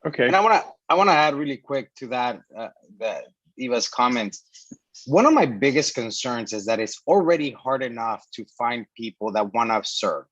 Okay. And I want to add really quick to that Eva's comments. One of my biggest concerns is that it's already hard enough to find people that want to serve.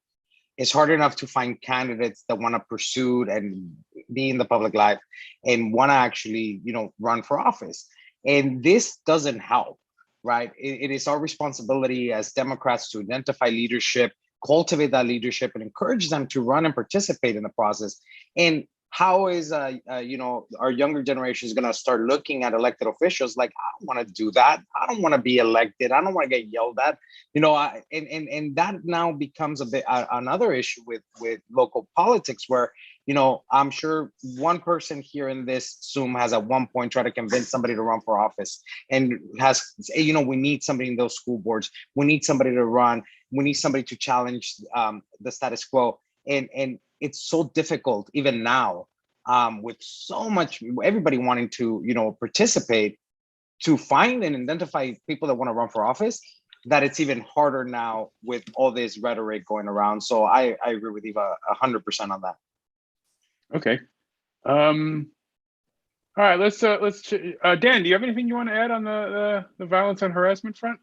It's hard enough to find candidates that want to pursue and be in the public life and want to actually, run for office. And this doesn't help, right? It is our responsibility as Democrats to identify leadership, cultivate that leadership, and encourage them to run and participate in the process. And how is our younger generation is going to start looking at elected officials like, I don't want to do that. I don't want to be elected. I don't want to get yelled at. And that now becomes a bit another issue with local politics, where I'm sure one person here in this Zoom has at one point tried to convince somebody to run for office and has, we need somebody in those school boards. We need somebody to run. We need somebody to challenge the status quo. And it's so difficult even now with so much, everybody wanting to, participate, to find and identify people that want to run for office, that it's even harder now with all this rhetoric going around. So I agree with Eva 100% on that. Okay. All right, let's Dan, do you have anything you want to add on the violence and harassment front?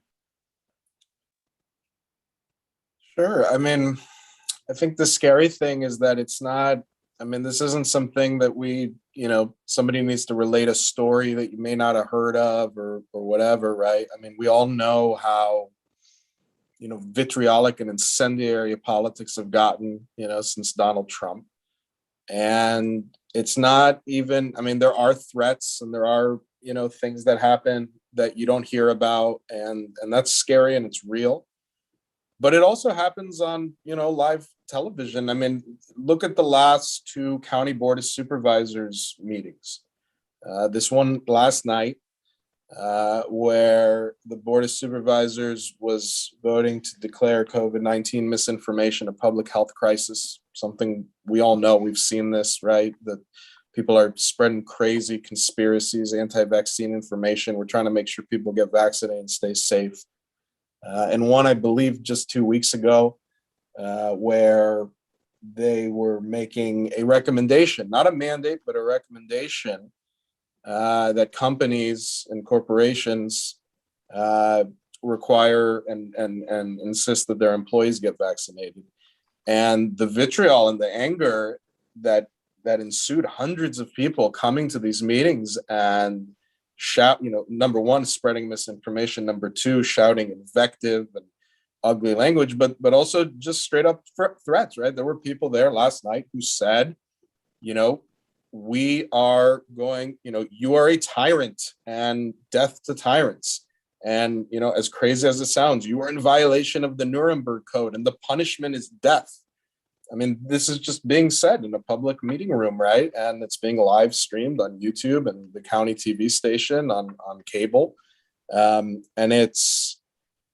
Sure. I mean, I think the scary thing is that it's not, this isn't something that we, somebody needs to relate a story that you may not have heard of or whatever, right? We all know how, vitriolic and incendiary politics have gotten, since Donald Trump. And it's not even, there are threats and there are, things that happen that you don't hear about, and that's scary and it's real. But it also happens on, live television. Look at the last two county board of supervisors meetings. This one last night, where the board of supervisors was voting to declare COVID-19 misinformation a public health crisis, something we all know. We've seen this, right? That people are spreading crazy conspiracies, anti-vaccine information. We're trying to make sure people get vaccinated and stay safe. And one, I believe, just 2 weeks ago, where they were making a recommendation, not a mandate, but a recommendation that companies and corporations require and insist that their employees get vaccinated. And the vitriol and the anger that ensued, hundreds of people coming to these meetings and shout, number one, spreading misinformation, number two, shouting invective and ugly language, but also just straight up threats, right? There were people there last night who said, we are going, you are a tyrant and death to tyrants. And, as crazy as it sounds, you are in violation of the Nuremberg Code and the punishment is death. This is just being said in a public meeting room, right? And it's being live streamed on YouTube and the county TV station on cable. And it's,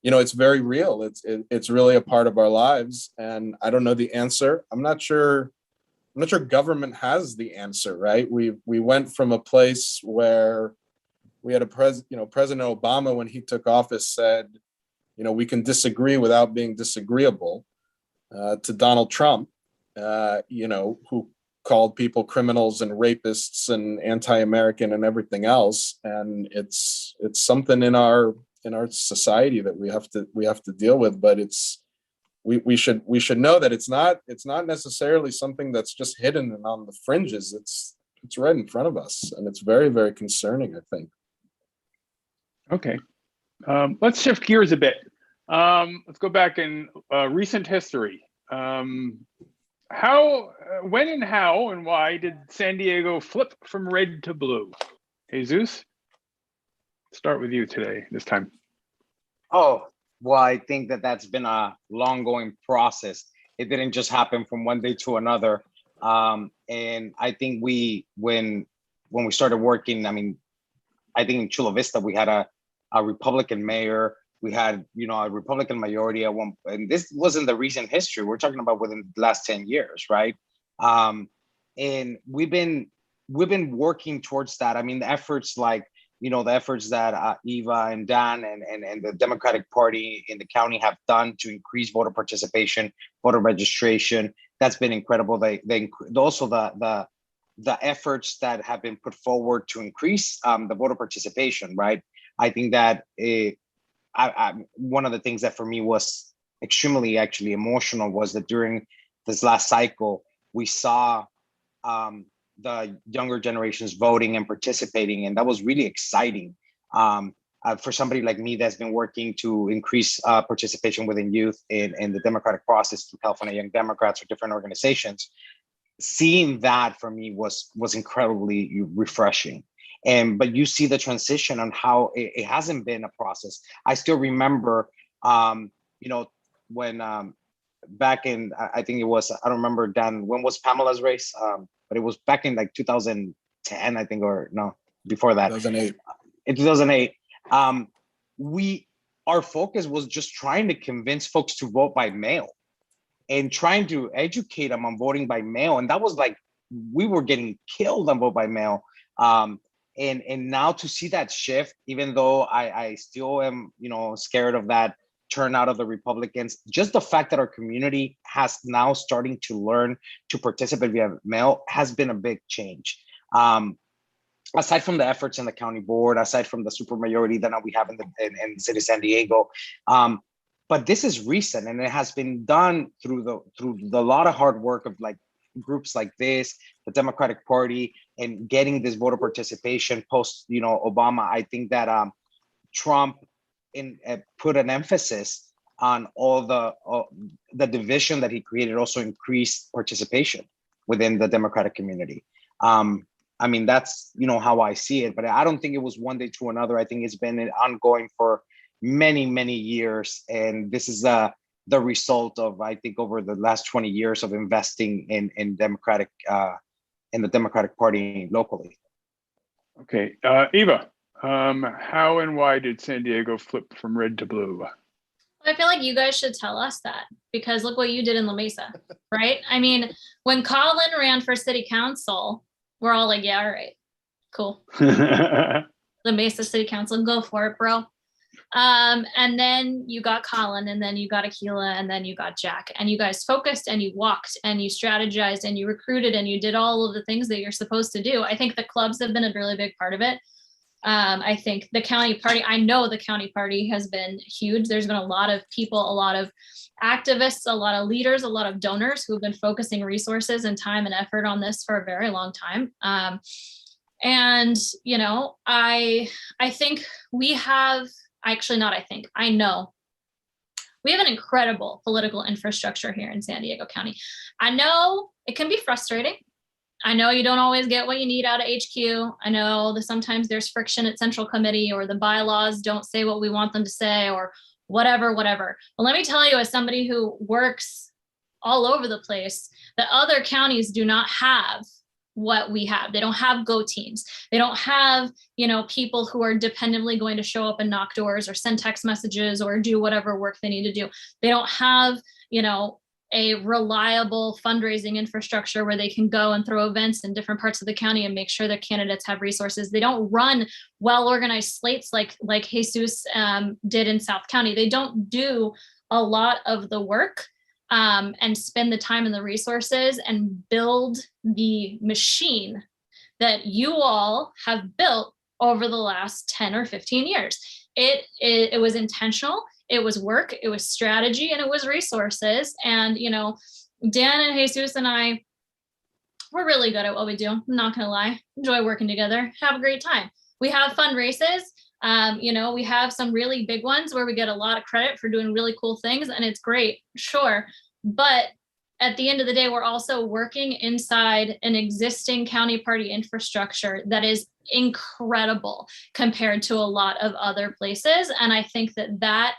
it's very real. It's really a part of our lives. And I don't know the answer. I'm not sure government has the answer, right? We went from a place where we had President Obama, when he took office, said, we can disagree without being disagreeable, to Donald Trump, who called people criminals and rapists and anti-American and everything else. And it's something in our society that we have to deal with, but we should know that it's not necessarily something that's just hidden and on the fringes. It's right in front of us, and it's very, very concerning, I think. Okay, let's shift gears a bit. Let's go back in recent history. When and how and why did San Diego flip from red to blue? Jesus, start with you this time. Oh, well, I think that's been a long going process. It didn't just happen from one day to another. And I think when we started working, I mean, I think in Chula Vista, we had a Republican mayor. We had, a Republican majority at one, and this wasn't the recent history. We're talking about within the last 10 years, right? And we've been working towards that. I mean, the efforts like, the efforts that Eva and Dan and the Democratic Party in the county have done to increase voter participation, voter registration, that's been incredible. They also the efforts that have been put forward to increase the voter participation, right? I think that one of the things that for me was extremely actually emotional was that during this last cycle, we saw the younger generations voting and participating, and that was really exciting. For somebody like me that's been working to increase participation within youth in the democratic process through California Young Democrats or different organizations, seeing that for me was incredibly refreshing. But you see the transition on how it hasn't been a process. I still remember, when back in, I think it was, I don't remember, Dan, when was Pamela's race? But it was back in like 2010, I think, or no, before that. 2008. In 2008, our focus was just trying to convince folks to vote by mail and trying to educate them on voting by mail. And that was like, we were getting killed on vote by mail. And now to see that shift, even though I still am, scared of that turnout of the Republicans, just the fact that our community has now starting to learn to participate via mail has been a big change. Aside from the efforts in the county board, aside from the supermajority that now we have in the city of San Diego, but this is recent, and it has been done through the lot of hard work of like groups like this, the Democratic Party, and getting this voter participation post, Obama. I think that Trump put an emphasis on all the division that he created, also increased participation within the Democratic community. I mean, that's, how I see it, but I don't think it was one day to another. I think it's been ongoing for many, many years. And this is the result of, I think, over the last 20 years of investing in the Democratic Party locally. Okay, Eva, how and why did San Diego flip from red to blue? I feel like you guys should tell us that, because look what you did in La Mesa, right? I mean, when Colin ran for city council, we're all like, yeah, all right, cool. La Mesa City Council, go for it, bro. And then you got Colin, and then you got Aquila, and then you got Jack, and you guys focused and you walked and you strategized and you recruited and you did all of the things that you're supposed to do. I think the clubs have been a really big part of it. I think the county party, I know the county party has been huge. There's been a lot of people, a lot of activists, a lot of leaders, a lot of donors who've been focusing resources and time and effort on this for a very long time. And, I think we have, actually not, I know we have an incredible political infrastructure here in San Diego County. I know it can be frustrating. I know you don't always get what you need out of HQ. I know that sometimes there's friction at Central Committee, or the bylaws don't say what we want them to say, or whatever. But let me tell you, as somebody who works all over the place, that other counties do not have what we have. They don't have go teams. They don't have, people who are dependably going to show up and knock doors or send text messages or do whatever work they need to do. They don't have, a reliable fundraising infrastructure where they can go and throw events in different parts of the county and make sure their candidates have resources. They don't run well-organized slates like Jesus did in South County. They don't do a lot of the work and spend the time and the resources and build the machine that you all have built over the last 10 or 15 years. It was intentional. It was work, it was strategy, and it was resources. And, Dan and Jesus and I, we're really good at what we do. I'm not going to lie. Enjoy working together. Have a great time. We have fun races. We have some really big ones where we get a lot of credit for doing really cool things, and it's great. Sure. But at the end of the day, we're also working inside an existing county party infrastructure that is incredible compared to a lot of other places. And I think that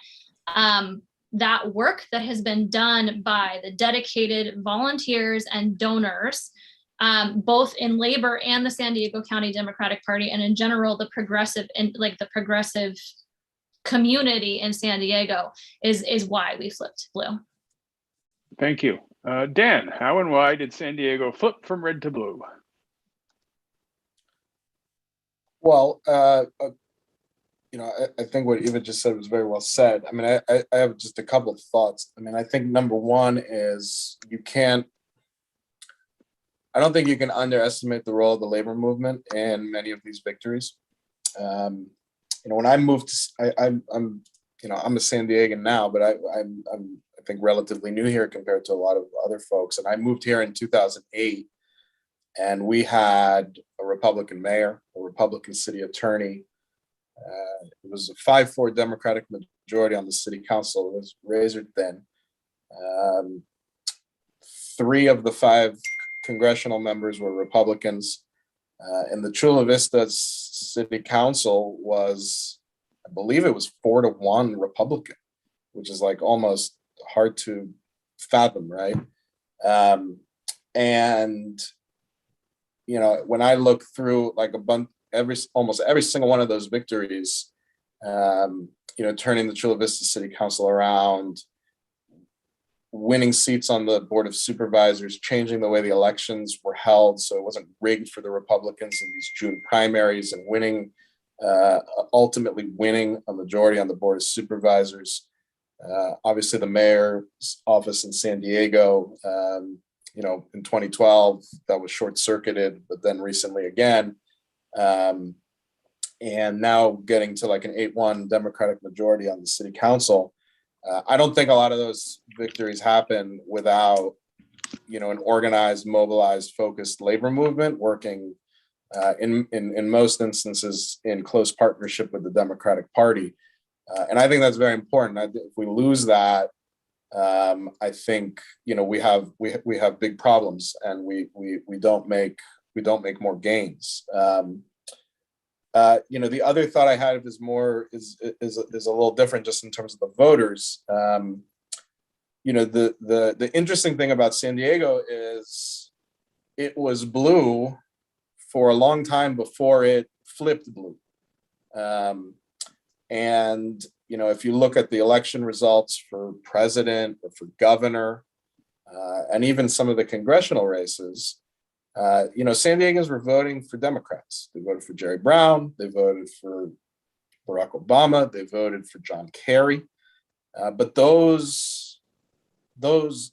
that work that has been done by the dedicated volunteers and donors, both in labor and the San Diego County Democratic Party, and in general, the progressive community in San Diego is why we flipped blue. Thank you. Dan, how and why did San Diego flip from red to blue? Well, I think what Eva just said was very well said. I mean, I have just a couple of thoughts. I mean, I think number one is I don't think you can underestimate the role of the labor movement in many of these victories. When I moved, I'm a San Diegan now, but I'm I think relatively new here compared to a lot of other folks. And I moved here in 2008, and we had a Republican mayor, a Republican city attorney. It was a 5-4 Democratic majority on the city council. It was razor thin. 3 of the 5 congressional members were Republicans. And the Chula Vista City Council was, I believe it was 4-1 Republican, which is like almost hard to fathom, right? And when I look through like almost every single one of those victories, turning the Chula Vista City Council around, winning seats on the Board of Supervisors, changing the way the elections were held so it wasn't rigged for the Republicans in these June primaries, and ultimately winning a majority on the Board of Supervisors. Obviously, the mayor's office in San Diego, in 2012, that was short-circuited, but then recently again. And now getting to like an 8-1 Democratic majority on the city council. I don't think a lot of those victories happen without, an organized, mobilized, focused labor movement working in most instances in close partnership with the Democratic Party. And I think that's very important. If we lose that, I think we have big problems, and we don't make more gains. The other thought I had is a little different, just in terms of the voters. The interesting thing about San Diego is it was blue for a long time before it flipped blue. And if you look at the election results for president or for governor, and even some of the congressional races, San Diegans were voting for Democrats. They voted for Jerry Brown. They voted for Barack Obama. They voted for John Kerry. But those votes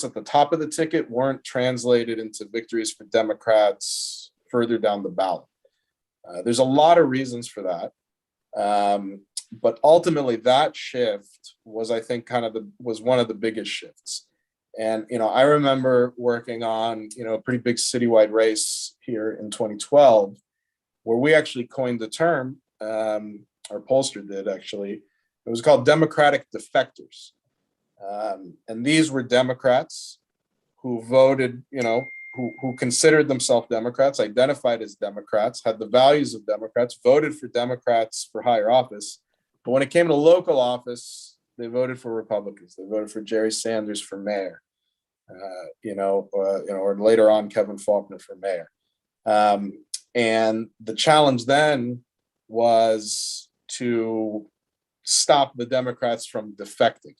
at the top of the ticket weren't translated into victories for Democrats further down the ballot. There's a lot of reasons for that. But ultimately, that shift was, I think, was one of the biggest shifts. And, I remember working on, a pretty big citywide race here in 2012, where we actually coined the term, our pollster did actually. It was called Democratic Defectors. And these were Democrats who voted, who considered themselves Democrats, identified as Democrats, had the values of Democrats, voted for Democrats for higher office. But when it came to local office, they voted for Republicans. They voted for Jerry Sanders for mayor, or later on Kevin Faulconer for mayor. And the challenge then was to stop the Democrats from defecting.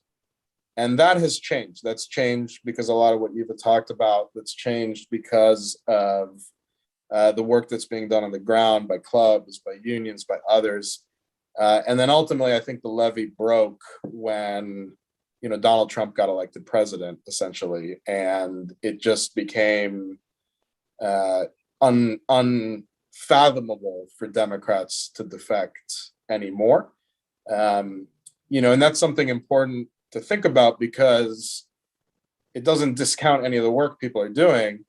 And that has changed. That's changed because a lot of what Eva talked about, that's changed because of the work that's being done on the ground by clubs, by unions, by others. And then ultimately, I think the levee broke when, Donald Trump got elected president, essentially. And it just became unfathomable for Democrats to defect anymore. And that's something important to think about, because it doesn't discount any of the work people are doing.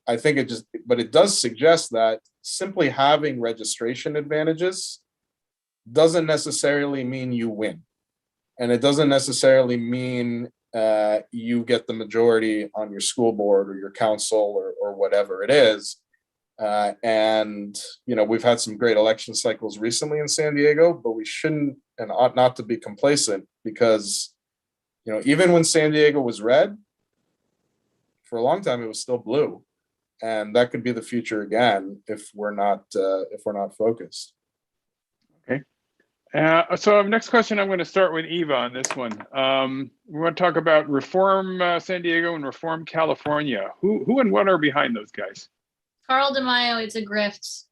I think but it does suggest that simply having registration advantages doesn't necessarily mean you win. And it doesn't necessarily mean you get the majority on your school board or your council or whatever it is. And we've had some great election cycles recently in San Diego, but we shouldn't and ought not to be complacent because, even when San Diego was red, for a long time it was still blue, and that could be the future again if we're not focused. Okay. So next question, I'm going to start with Eva on this one. We want to talk about Reform San Diego and Reform California. Who and what are behind those guys? Carl DeMaio, it's a grift.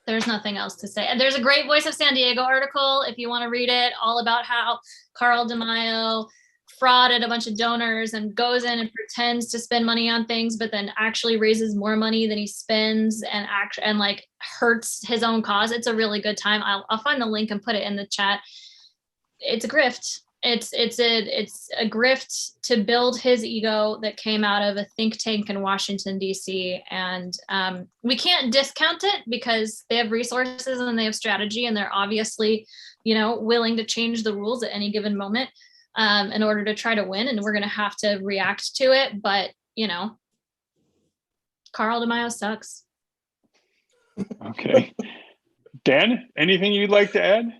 There's nothing else to say. And there's a great Voice of San Diego article, if you want to read it, all about how Carl DeMaio frauded a bunch of donors and goes in and pretends to spend money on things, but then actually raises more money than he spends and like hurts his own cause. It's a really good time. I'll find the link and put it in the chat. It's a grift. It's a grift to build his ego that came out of a think tank in Washington, D.C. And we can't discount it because they have resources and they have strategy, and they're obviously, willing to change the rules at any given moment in order to try to win. And we're going to have to react to it. But, Carl DeMaio sucks. Okay. Dan, anything you'd like to add?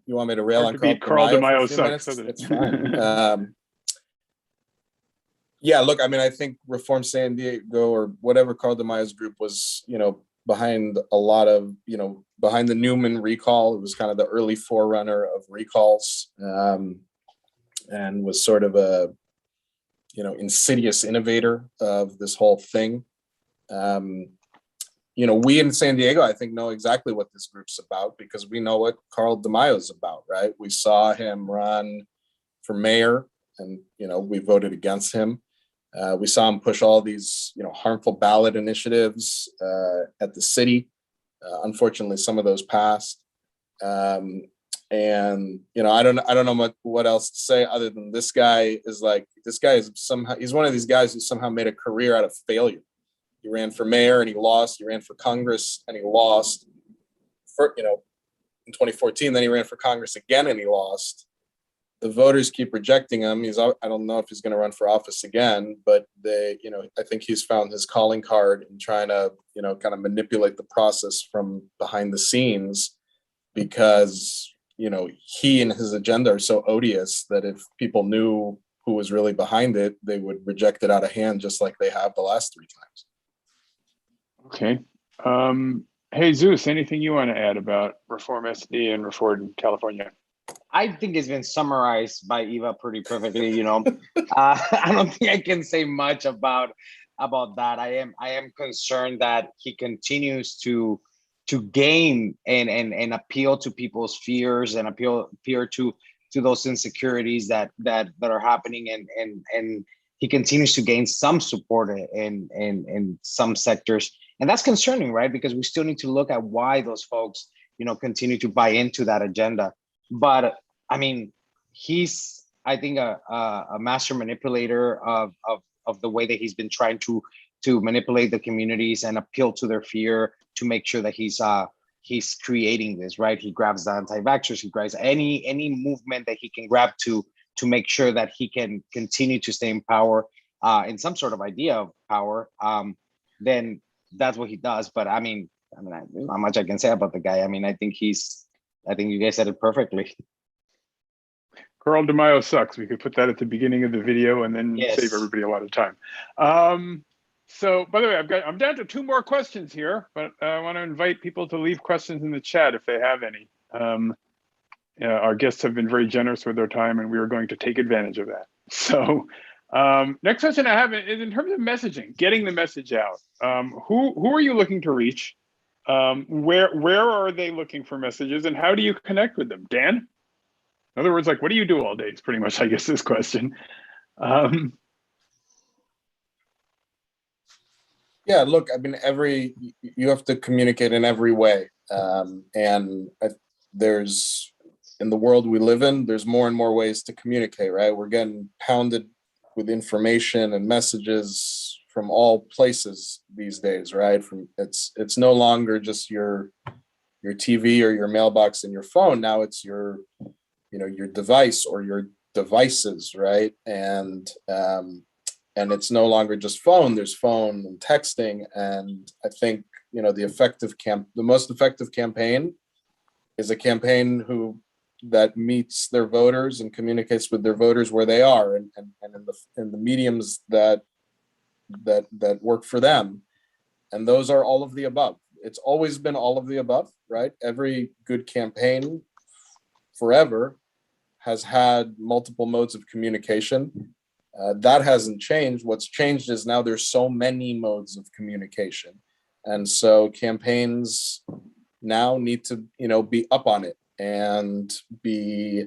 You want me to rail on Carl DeMaio sucks? sucks. It's fine. Yeah, look, I think Reform San Diego, or whatever Carl DeMaio's group was, behind a lot of, behind the Newman recall. It was kind of the early forerunner of recalls, and was sort of a, insidious innovator of this whole thing. We in San Diego, I think, know exactly what this group's about because we know what Carl DeMaio's about, right? We saw him run for mayor and, we voted against him. We saw him push all these, harmful ballot initiatives at the city. Unfortunately, some of those passed. And, I don't know what else to say other than this guy is somehow, he's one of these guys who somehow made a career out of failure. He ran for mayor and he lost. He ran for Congress and he lost. In 2014, then he ran for Congress again and he lost. The voters keep rejecting him. I don't know if he's going to run for office again, but I think he's found his calling card in trying to, kind of manipulate the process from behind the scenes because, he and his agenda are so odious that if people knew who was really behind it, they would reject it out of hand, just like they have the last 3 times. Okay. Hey, Zeus, anything you want to add about Reform SD and Reform California? I think it's been summarized by Eva pretty perfectly. I don't think I can say much about that. I am concerned that he continues to gain and appeal to people's fears and appeal to those insecurities that are happening, and he continues to gain some support in some sectors, and that's concerning, right? Because we still need to look at why those folks, continue to buy into that agenda. But he's, I think, a master manipulator of the way that he's been trying to manipulate the communities and appeal to their fear to make sure that he's creating this, right? He grabs the anti-vaxxers, he grabs any movement that he can grab to make sure that he can continue to stay in power, in some sort of idea of power. Then that's what he does. But there's not much I can say about the guy. I think you guys said it perfectly. Carl DeMaio sucks. We could put that at the beginning of the video and then save everybody a lot of time. So, by the way, I'm down to 2 more questions here, but I want to invite people to leave questions in the chat if they have any. Our guests have been very generous with their time, and we are going to take advantage of that. So, next question I have is in terms of messaging, getting the message out. Who are you looking to reach? Where are they looking for messages, and how do you connect with them? Dan? In other words, what do you do all day? It's pretty much, I guess, this question. Yeah, look, you have to communicate in every way. And there's, in the world we live in, there's more and more ways to communicate, right? We're getting pounded with information and messages from all places these days, right? It's no longer just your TV or your mailbox and your phone. Now it's your device or your devices, right? And it's no longer just phone. There's phone and texting, and I think the most effective campaign is a campaign that meets their voters and communicates with their voters where they are, and in the mediums that work for them. And those are all of the above. It's always been all of the above, right? Every good campaign forever has had multiple modes of communication. That hasn't changed. What's changed is now there's so many modes of communication. And so campaigns now need to, be up on it and be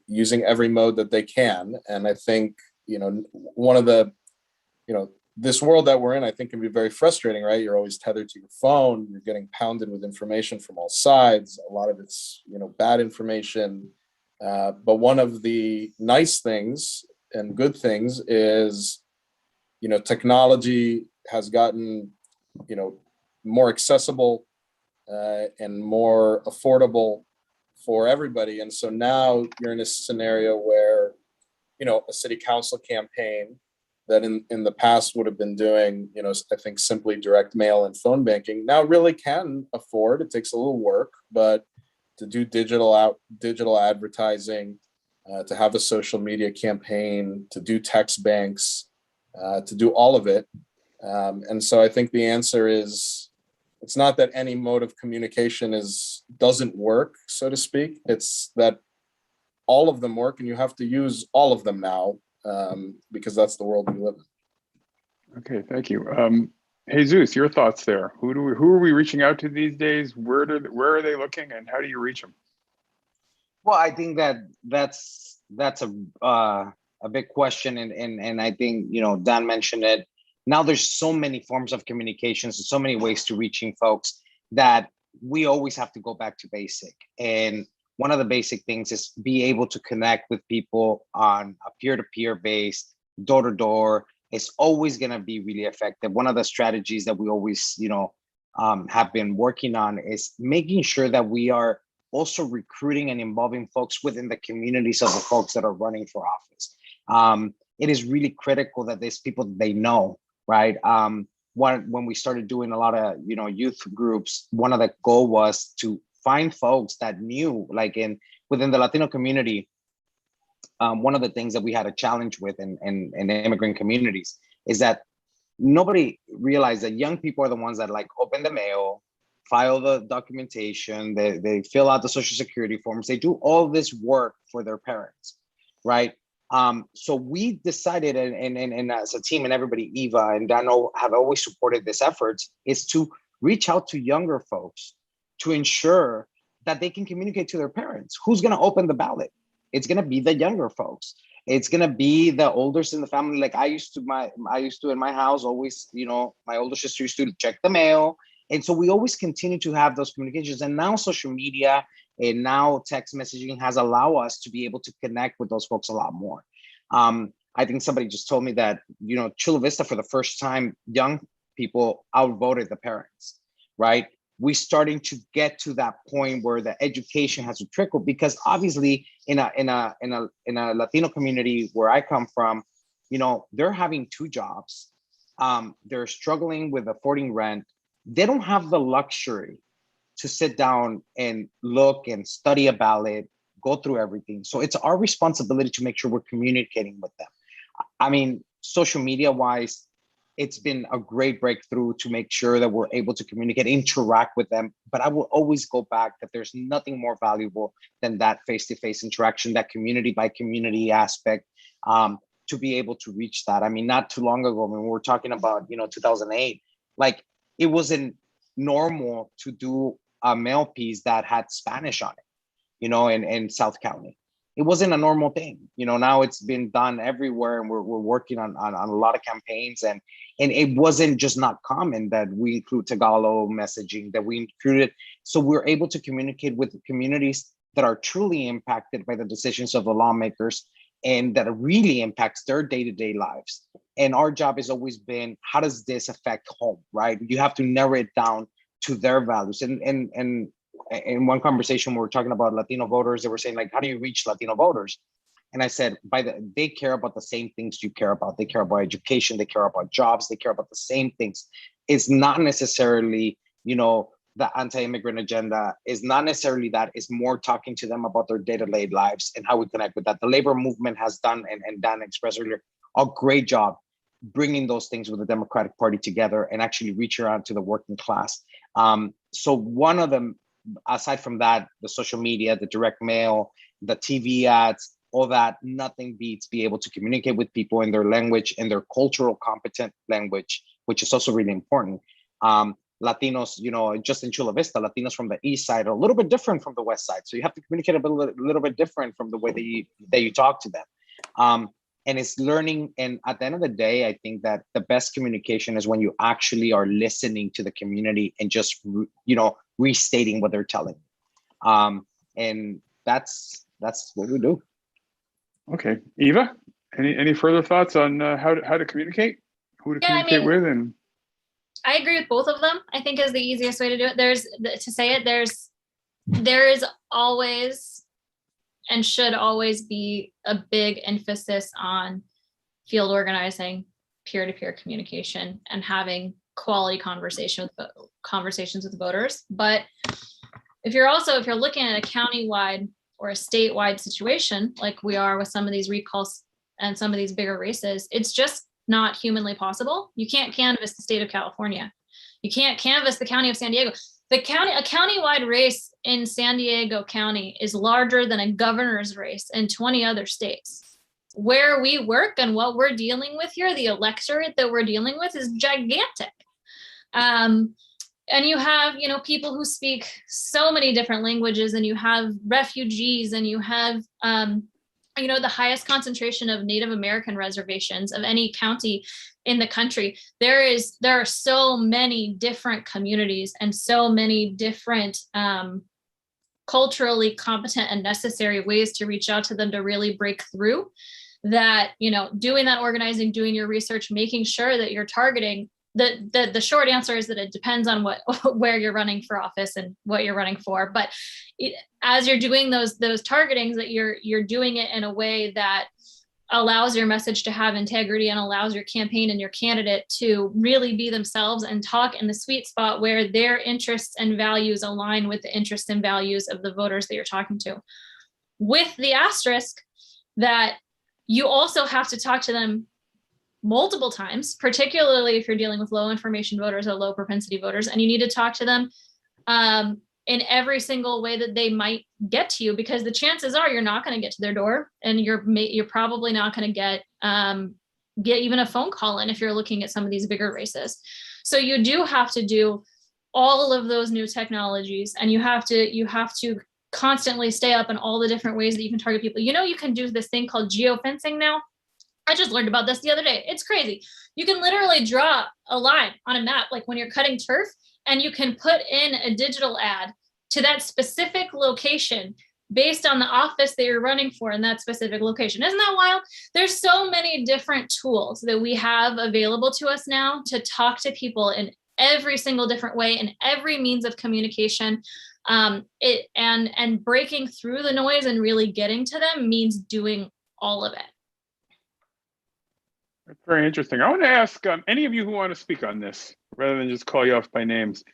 using every mode that they can. And I think, one of the, this world that we're in, I think, can be very frustrating, right? You're always tethered to your phone. You're getting pounded with information from all sides. A lot of it's, bad information. But one of the nice things and good things is, technology has gotten, more accessible and more affordable for everybody. And so now you're in a scenario where, a city council campaign that in the past would have been doing, I think simply direct mail and phone banking, now really can afford, it takes a little work, but to do digital advertising, to have a social media campaign, to do text banks, to do all of it. And so I think the answer is, it's not that any mode of communication doesn't work, so to speak. It's that all of them work, and you have to use all of them now, because that's the world we live in. Okay, thank you. Jesus, your thoughts there. Who are we reaching out to these days? Where are they looking, and how do you reach them? Well, I think that's a big question, and I think Dan mentioned it. Now there's so many forms of communications, so many ways to reaching folks that we always have to go back to basic. And one of the basic things is be able to connect with people on a peer-to-peer base, door-to-door. It's always going to be really effective. One of the strategies that we always, have been working on is making sure that we are also recruiting and involving folks within the communities of the folks that are running for office. It is really critical that these people, they know, right? When we started doing a lot of, youth groups, one of the goal was to find folks that knew, like within the Latino community. One of the things that we had a challenge with in immigrant communities is that nobody realized that young people are the ones that open the mail, file the documentation, they fill out the Social Security forms, they do all this work for their parents, right? So we decided, and as a team, and everybody, Eva and Dan have always supported this efforts, is to reach out to younger folks to ensure that they can communicate to their parents. Who's going to open the ballot? It's going to be the younger folks. It's going to be the oldest in the family. Like I used to in my house, always, my older sister used to check the mail. And so we always continue to have those communications. And now social media and now text messaging has allowed us to be able to connect with those folks a lot more. I think somebody just told me that, Chula Vista, for the first time, young people outvoted the parents, right? We're starting to get to that point where the education has to trickle, because obviously in a Latino community where I come from, they're having two jobs. They're struggling with affording rent. They don't have the luxury to sit down and look and study a ballot, go through everything. So it's our responsibility to make sure we're communicating with them. I mean, social media wise, it's been a great breakthrough to make sure that we're able to communicate, interact with them. But I will always go back that there's nothing more valuable than that face-to-face interaction, that community by community aspect, to be able to reach that. I mean, not too long ago, when we were talking about, 2008, it wasn't normal to do a mail piece that had Spanish on it, in South County. It wasn't a normal thing. Now it's been done everywhere, and we're working on a lot of campaigns, and it wasn't just not common that we include Tagalog messaging, that we included. So we're able to communicate with communities that are truly impacted by the decisions of the lawmakers, and that really impacts their day-to-day lives. And our job has always been, how does this affect home, right? You have to narrow it down to their values. And in one conversation, we were talking about Latino voters. They were saying, how do you reach Latino voters? And I said, they care about the same things you care about. They care about education. They care about jobs. They care about the same things. It's not necessarily, the anti-immigrant agenda is not necessarily that. It's more talking to them about their day-to-day lives and how we connect with that. The labor movement has done, and Dan expressed earlier, a great job bringing those things with the Democratic Party together and actually reaching out to the working class. So one of them, aside from that, the social media, the direct mail, the TV ads, all that, nothing beats be able to communicate with people in their language, in their cultural competent language, which is also really important. Latinos, just in Chula Vista, Latinos from the east side are a little bit different from the west side. So you have to communicate a little bit different from the way that you talk to them. And it's learning. And at the end of the day, I think that the best communication is when you actually are listening to the community and just, restating what they're telling you. And that's what we do. Okay, Eva, any further thoughts on how to communicate, who to communicate with? And I agree with both of them. I think is the easiest way to do it. There is always and should always be a big emphasis on field organizing, peer-to-peer communication, and having quality conversations with voters. But if you're looking at a countywide or a statewide situation, like we are with some of these recalls and some of these bigger races, it's just not humanly possible. You can't canvass the state of California. You can't canvass the county of San Diego. A countywide race in San Diego County is larger than a governor's race in 20 other states. Where we work and what we're dealing with here, the electorate that we're dealing with is gigantic. And you have, people who speak so many different languages, and you have refugees, and you have, the highest concentration of Native American reservations of any county in the country. There are so many different communities and so many different culturally competent and necessary ways to reach out to them to really break through that, doing that organizing, doing your research, making sure that you're targeting. The short answer is that it depends on where you're running for office and what you're running for. But as you're doing those targetings, that you're doing it in a way that allows your message to have integrity and allows your campaign and your candidate to really be themselves and talk in the sweet spot where their interests and values align with the interests and values of the voters that you're talking to. With the asterisk that you also have to talk to them multiple times, particularly if you're dealing with low information voters or low propensity voters, and you need to talk to them in every single way that they might get to you, because the chances are you're not going to get to their door, and you're probably not going to get even a phone call in if you're looking at some of these bigger races. So you do have to do all of those new technologies, and you have to constantly stay up in all the different ways that you can target people. You can do this thing called geofencing now. I just learned about this the other day. It's crazy. You can literally draw a line on a map, like when you're cutting turf, and you can put in a digital ad to that specific location based on the office that you're running for in that specific location. Isn't that wild? There's so many different tools that we have available to us now to talk to people in every single different way, in every means of communication. And breaking through the noise and really getting to them means doing all of it. That's very interesting. I want to ask any of you who want to speak on this, rather than just call you off by names.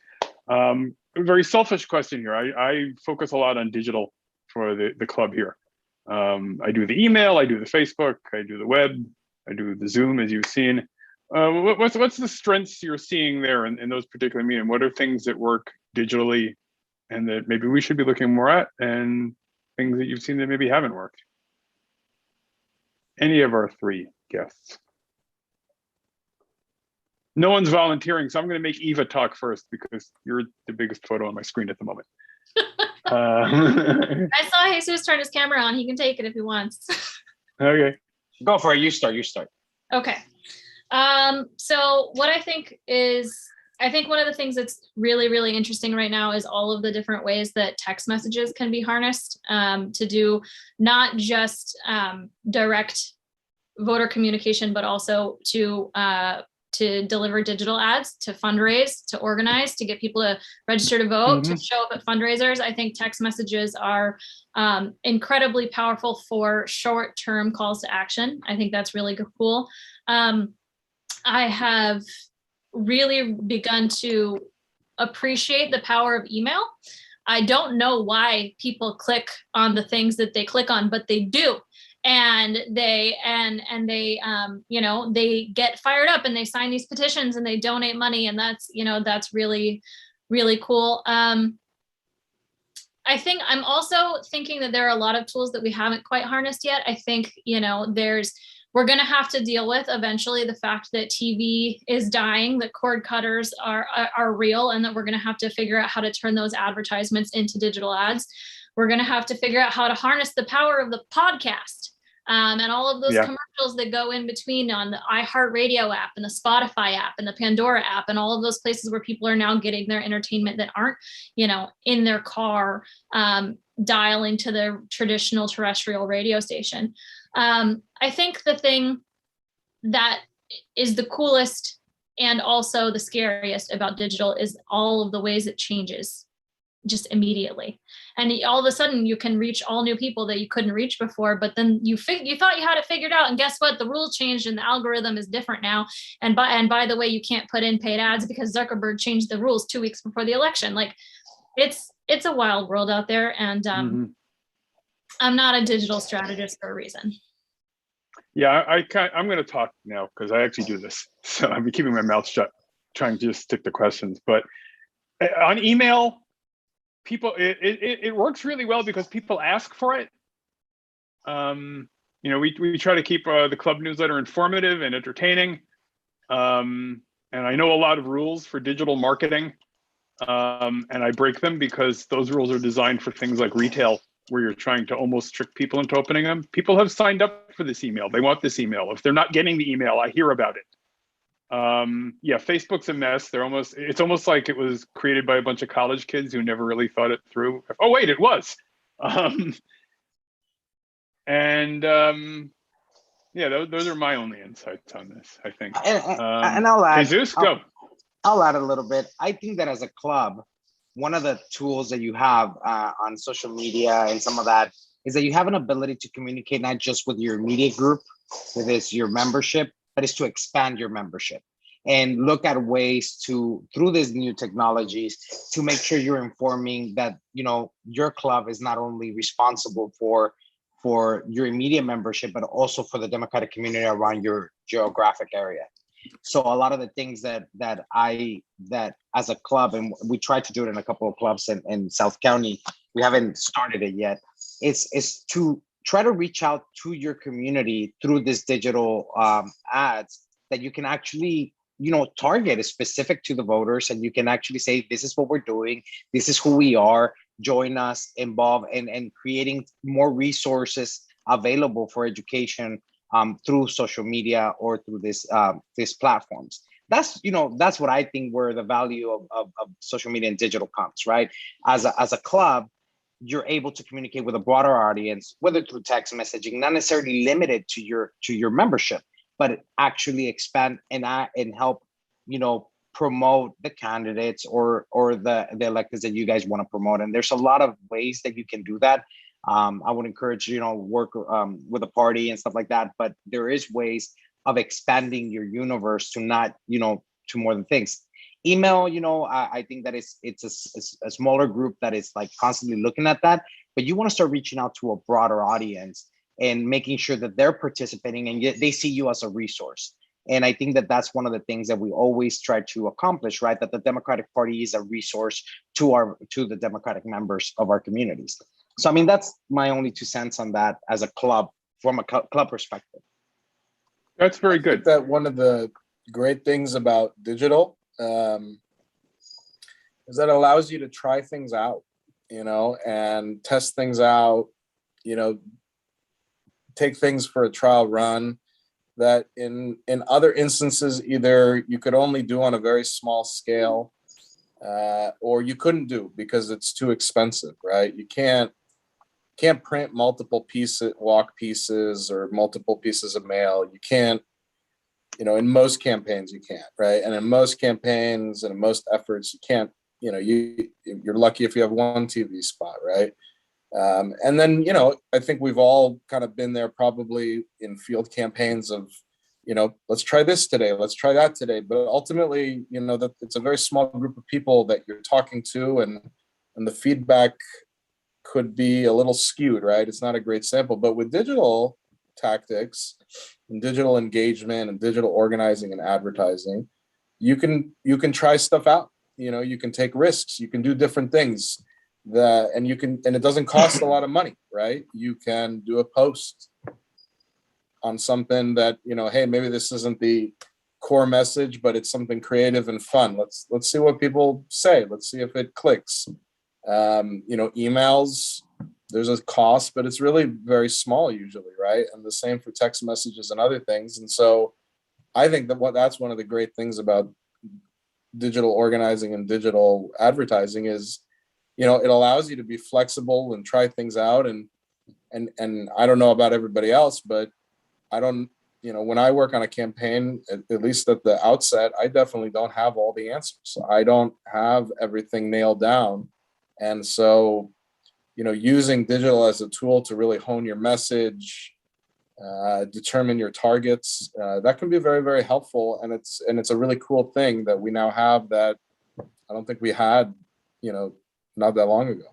A very selfish question here. I focus a lot on digital for the club here. I do the email, I do the Facebook, I do the web, I do the Zoom, as you've seen. What's the strengths you're seeing there in those particular meetings? What are things that work digitally and that maybe we should be looking more at, and things that you've seen that maybe haven't worked? Any of our three guests? No one's volunteering, so I'm going to make Eva talk first because you're the biggest photo on my screen at the moment. I saw Jesus turn his camera on. He can take it if he wants. Okay. Go for it. You start. Okay. So what I think one of the things that's really, really interesting right now is all of the different ways that text messages can be harnessed to do not just direct voter communication, but also to to deliver digital ads, to fundraise, to organize, to get people to register to vote, to show up at fundraisers. I think text messages are incredibly powerful for short-term calls to action. I think that's really cool. I have really begun to appreciate the power of email. I don't know why people click on the things that they click on, but they do. And they you know, they get fired up and they sign these petitions and they donate money, and that's, you know, that's really, really cool. I think I'm also thinking that there are a lot of tools that we haven't quite harnessed yet. I think, you know, we're going to have to deal with eventually the fact that TV is dying, that cord cutters are real, and that we're going to have to figure out how to turn those advertisements into digital ads. We're going to have to figure out how to harness the power of the podcast. And all of those commercials that go in between on the iHeartRadio app and the Spotify app and the Pandora app and all of those places where people are now getting their entertainment that aren't, you know, in their car, dialing to the traditional terrestrial radio station. I think the thing that is the coolest and also the scariest about digital is all of the ways it changes just immediately. And all of a sudden you can reach all new people that you couldn't reach before, but then you thought you had it figured out, and guess what? The rules changed and the algorithm is different now. And by the way, you can't put in paid ads because Zuckerberg changed the rules 2 weeks before the election. Like, it's a wild world out there, and I'm not a digital strategist for a reason. Yeah, I'm going to talk now because I actually do this. So I've been keeping my mouth shut, trying to just stick to questions. But on email, people, it works really well because people ask for it. You know, we try to keep the club newsletter informative and entertaining. And I know a lot of rules for digital marketing, and I break them because those rules are designed for things like retail, where you're trying to almost trick people into opening them. People have signed up for this email. They want this email. If they're not getting the email, I hear about it. Yeah, Facebook's a mess. It's almost like it was created by a bunch of college kids who never really thought it through. Oh, wait, it was. Yeah, those are my only insights on this, I think. And I'll add, Jesus, go. I'll add a little bit. I think that as a club, one of the tools that you have on social media and some of that is that you have an ability to communicate not just with your immediate group, with your membership, but is to expand your membership and look at ways to, through these new technologies, to make sure you're informing that, you know, your club is not only responsible for your immediate membership, but also for the Democratic community around your geographic area. So a lot of the things that as a club, and we tried to do it in a couple of clubs in South County, we haven't started it yet, is to try to reach out to your community through this digital ads that you can actually, you know, target is specific to the voters, and you can actually say, this is what we're doing, this is who we are, join us, involve, and creating more resources available for education through social media or through these platforms. That's what I think where the value of social media and digital comes, right? As a club, you're able to communicate with a broader audience, whether through text messaging, not necessarily limited to your membership, but actually expand and help, you know, promote the candidates or the electeds that you guys want to promote. And there's a lot of ways that you can do that. I would encourage, you know, work with a party and stuff like that, but there is ways of expanding your universe to not, you know, to more than things. Email, you know, I think that it's a smaller group that is like constantly looking at that, but you want to start reaching out to a broader audience and making sure that they're participating and yet they see you as a resource. And I think that that's one of the things that we always try to accomplish, right? That the Democratic Party is a resource to the Democratic members of our communities. So, I mean, that's my only 2 cents on that as a club, from a club perspective. That's very good. I think that one of the great things about digital is that it allows you to try things out, you know, and test things out, you know, take things for a trial run that in other instances, either you could only do on a very small scale or you couldn't do because it's too expensive, right? You can't print multiple walk pieces or multiple pieces of mail. You can't in most campaigns you can't, right? And in most campaigns and in most efforts, you can't, you're lucky if you have one TV spot, right? And then, I think we've all kind of been there probably in field campaigns of, let's try this today, let's try that today. But ultimately, that it's a very small group of people that you're talking to, and the feedback could be a little skewed, right? It's not a great sample. But with digital tactics and digital engagement and digital organizing and advertising, you can try stuff out. You can take risks, you can do different things and it doesn't cost a lot of money, right? You can do a post on something that, hey, maybe this isn't the core message, but it's something creative and fun. Let's see what people say. Let's see if it clicks. Emails, there's a cost, but it's really very small usually, right? And the same for text messages and other things. And so I think that's one of the great things about digital organizing and digital advertising is, it allows you to be flexible and try things out. And I don't know about everybody else, but I don't, when I work on a campaign, at least at the outset, I definitely don't have all the answers. I don't have everything nailed down. And so, using digital as a tool to really hone your message, determine your targets, that can be very, very helpful. And it's a really cool thing that we now have that I don't think we had, not that long ago.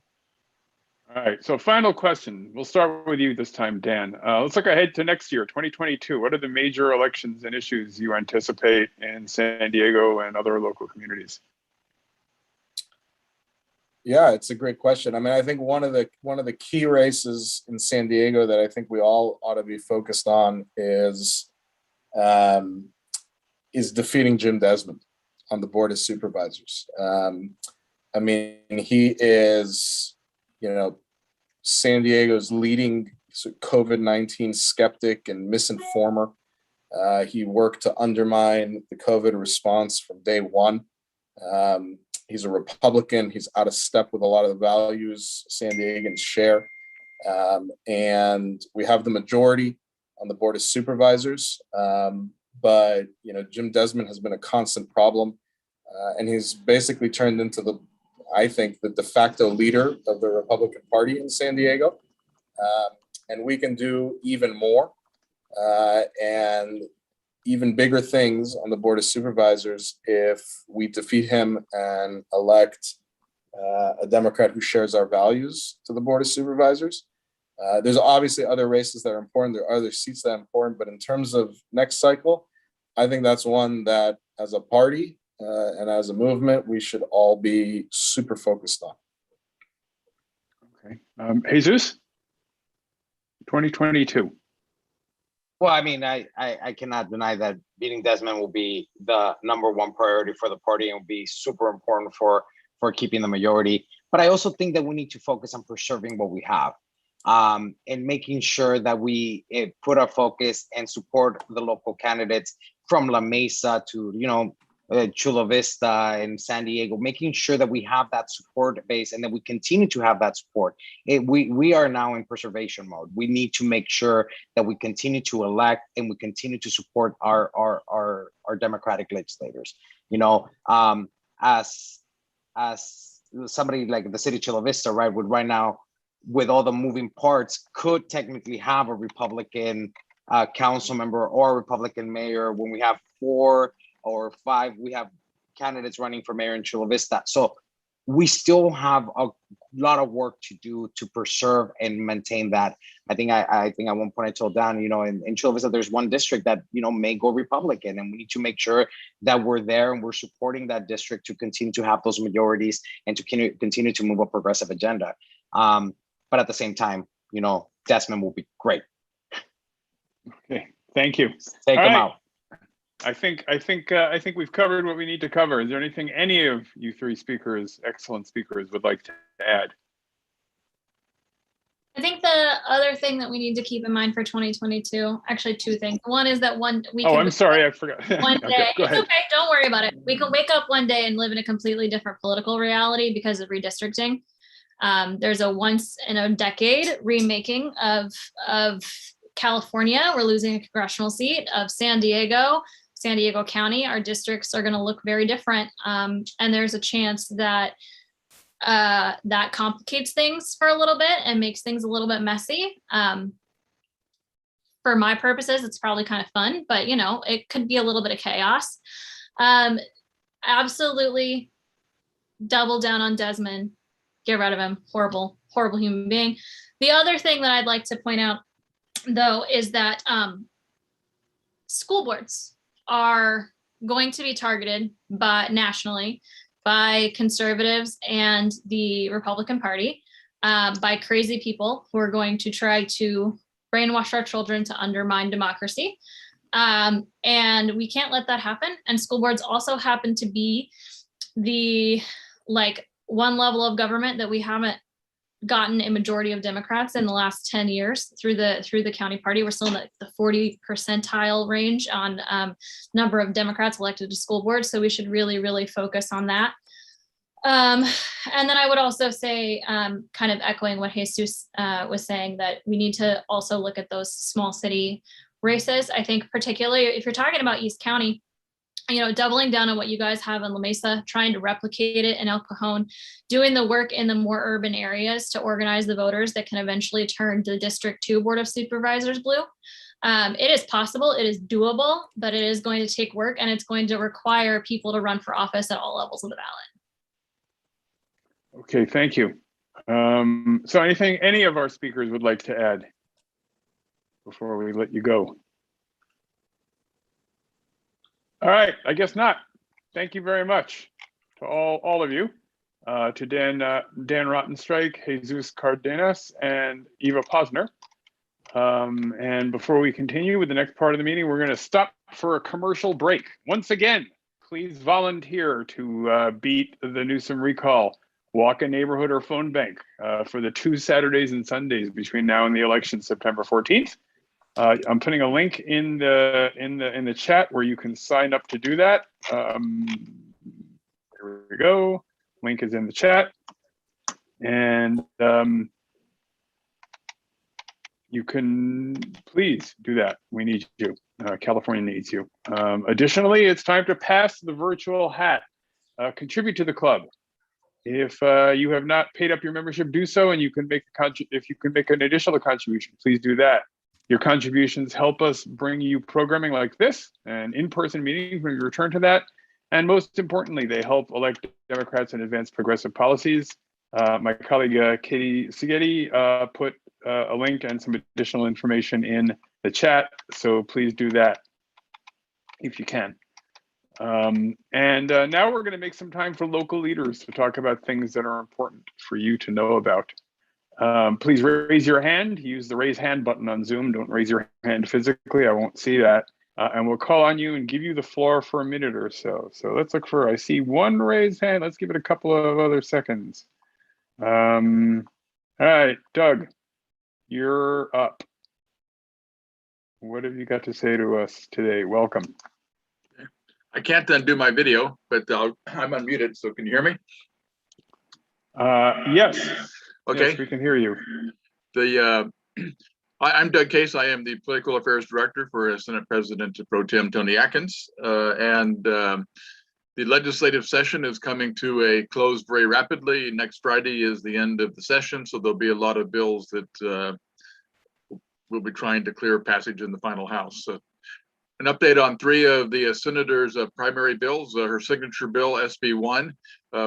All right, so final question. We'll start with you this time, Dan. Let's look ahead to next year, 2022. What are the major elections and issues you anticipate in San Diego and other local communities? Yeah, it's a great question. I mean, I think one of the key races in San Diego that I think we all ought to be focused on is defeating Jim Desmond on the Board of Supervisors. I mean, he is, San Diego's leading COVID-19 skeptic and misinformer. He worked to undermine the COVID response from day one. He's a Republican. He's out of step with a lot of the values San Diegans share. And we have the majority on the Board of Supervisors. But, Jim Desmond has been a constant problem. And he's basically turned into the de facto leader of the Republican Party in San Diego. And we can do even more and even bigger things on the Board of Supervisors if we defeat him and elect a Democrat who shares our values to the Board of Supervisors. There's obviously other races that are important. There are other seats that are important. But in terms of next cycle, I think that's one that as a party and as a movement, we should all be super focused on. Okay. Jesus, 2022. Well, I mean, I cannot deny that beating Desmond will be the #1 priority for the party and will be super important for keeping the majority. But I also think that we need to focus on preserving what we have and making sure that we put our focus and support the local candidates from La Mesa to, Chula Vista and San Diego, making sure that we have that support base and that we continue to have that support. We are now in preservation mode. We need to make sure that we continue to elect and we continue to support our Democratic legislators. As somebody like the city of Chula Vista, right, would right now, with all the moving parts, could technically have a Republican council member or a Republican mayor when we have 4 or 5, we have candidates running for mayor in Chula Vista. So we still have a lot of work to do to preserve and maintain that. I think at one point I told Dan, in Chula Vista, there's one district that, may go Republican, and we need to make sure that we're there and we're supporting that district to continue to have those majorities and to continue to move a progressive agenda. But at the same time, Desmond will be great. Okay, thank you. Take them out. I think we've covered what we need to cover. Is there anything any of you 3 speakers, excellent speakers, would like to add? I think the other thing that we need to keep in mind for 2022, actually 2 things. One is that we can. Oh, I'm sorry, I forgot. One day, Okay, it's okay, don't worry about it. We can wake up one day and live in a completely different political reality because of redistricting. There's a once in a decade remaking of California. We're losing a congressional seat, of San Diego. San Diego County, our districts are going to look very different. And there's a chance that that complicates things for a little bit and makes things a little bit messy. For my purposes, it's probably kind of fun, but you know, it could be a little bit of chaos. Absolutely double down on Desmond, get rid of him. Horrible, horrible human being. The other thing that I'd like to point out though, is that school boards are going to be targeted nationally by conservatives and the Republican Party, by crazy people who are going to try to brainwash our children to undermine democracy. And we can't let that happen. And school boards also happen to be the one level of government that we haven't gotten a majority of Democrats in the last 10 years through the county party. We're still in the 40 percentile range on number of Democrats elected to school boards. So we should really, really focus on that. And then I would also say, kind of echoing what Jesus was saying, that we need to also look at those small city races. I think particularly if you're talking about East County, you know, doubling down on what you guys have in La Mesa, trying to replicate it in El Cajon, doing the work in the more urban areas to organize the voters that can eventually turn the District 2 Board of Supervisors blue. It is possible, it is doable, but it is going to take work, and it's going to require people to run for office at all levels of the ballot. Okay, thank you. So anything any of our speakers would like to add before we let you go? All right, I guess not. Thank you very much to all of you, to Dan Rottenstreich, Jesus Cardenas, and Eva Posner. And before we continue with the next part of the meeting, we're going to stop for a commercial break. Once again, please volunteer to beat the Newsom recall. Walk a neighborhood or phone bank for the 2 Saturdays and Sundays between now and the election, September 14th. I'm putting a link in the chat where you can sign up to do that. There we go. Link is in the chat, and you can please do that. We need you. California needs you. Additionally, it's time to pass the virtual hat. Contribute to the club. If you have not paid up your membership, do so, and you can make if you can make an additional contribution, please do that. Your contributions help us bring you programming like this and in-person meetings when we return to that. And most importantly, they help elect Democrats and advance progressive policies. My colleague Katie Sigeti put a link and some additional information in the chat, so please do that if you can. Now we're going to make some time for local leaders to talk about things that are important for you to know about. Please raise your hand. Use the raise hand button on Zoom. Don't raise your hand physically. I won't see that. And we'll call on you and give you the floor for a minute or so. So let's look I see one raised hand. Let's give it a couple of other seconds. All right, Doug, you're up. What have you got to say to us today? Welcome. I can't undo my video, but I'm unmuted, so can you hear me? Yes. Okay. Yes, we can hear you. I'm Doug Case. I am the Political Affairs Director for Senate President Pro Tem Tony Atkins. The legislative session is coming to a close very rapidly. Next Friday is the end of the session, so there'll be a lot of bills that we'll be trying to clear passage in the final House. So, an update on 3 of the senator's primary bills. Her signature bill, SB 1,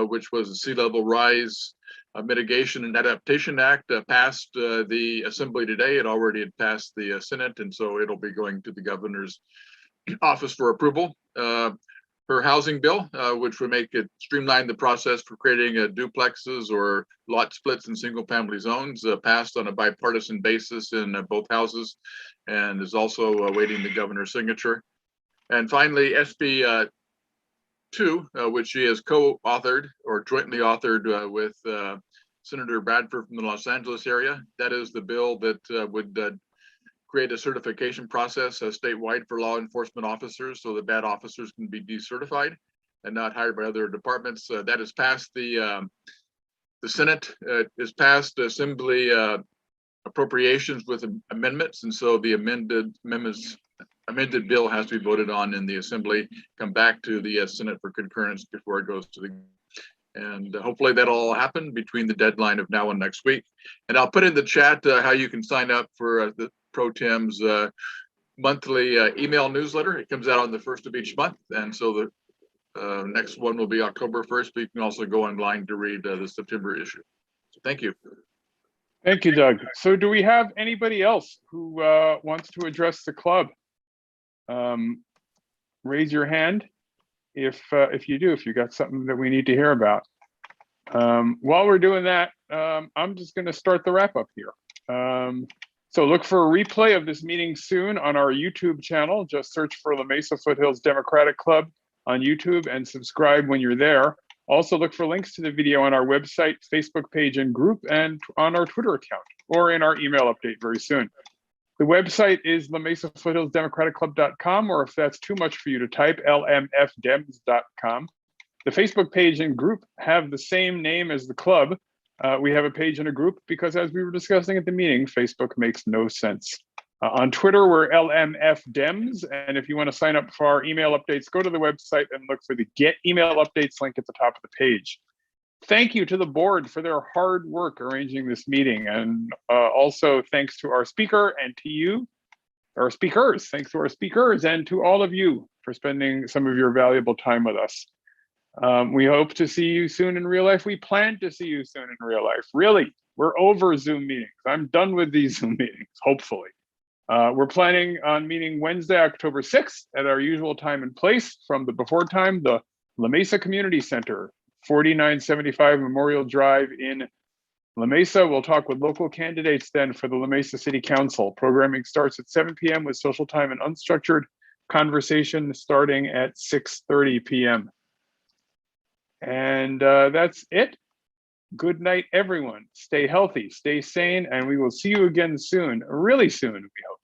which was the Sea Level Rise Mitigation and Adaptation Act, passed the Assembly today. It already had passed the Senate, and so it'll be going to the governor's office for approval. Her housing bill, which would make it streamline the process for creating duplexes or lot splits in single family zones, passed on a bipartisan basis in both houses and is also awaiting the governor's signature. And finally, SB 2, which she has co-authored or jointly authored with Senator Bradford from the Los Angeles area. That is the bill that would create a certification process statewide for law enforcement officers so that bad officers can be decertified and not hired by other departments. That has passed the Senate. Is passed Assembly appropriations with amendments, and so the amendments amended bill has to be voted on in the Assembly, come back to the Senate for concurrence before it goes to the, and hopefully that'll all happen between the deadline of now and next week. And I'll put in the chat how you can sign up for the Pro Tem's monthly email newsletter. It comes out on the 1st of each month. And so the next one will be October 1st, but you can also go online to read the September issue. So thank you. Thank you, Doug. So do we have anybody else who wants to address the club? Raise your hand if you do, if you got something that we need to hear about. While we're doing that, I'm just going to start the wrap up here. So look for a replay of this meeting soon on our YouTube channel. Just search for the Mesa-Foothills Democratic Club on YouTube and subscribe when you're there. Also look for links to the video on our website, Facebook page and group, and on our Twitter account, or in our email update very soon. The website is the Mesa-Foothills Democratic Club.com, or if that's too much for you to type, lmfdems.com. The Facebook page and group have the same name as the club. We have a page and a group because, as we were discussing at the meeting, Facebook makes no sense. On Twitter, we're LMFDems, and if you want to sign up for our email updates, go to the website and look for the Get Email Updates link at the top of the page. Thank you to the board for their hard work arranging this meeting, and also thanks to our speaker and to you, our speakers. Thanks to our speakers and to all of you for spending some of your valuable time with us. We hope to see you soon in real life. We plan to see you soon in real life. Really, we're over Zoom meetings. I'm done with these Zoom meetings, hopefully. We're planning on meeting Wednesday, October 6th at our usual time and place from the before time, the La Mesa Community Center, 4975 Memorial Drive in La Mesa. We'll talk with local candidates then for the La Mesa City Council. Programming starts at 7 p.m. with social time and unstructured conversation starting at 6:30 p.m. And that's it. Good night, everyone. Stay healthy, stay sane, and we will see you again soon, really soon, we hope.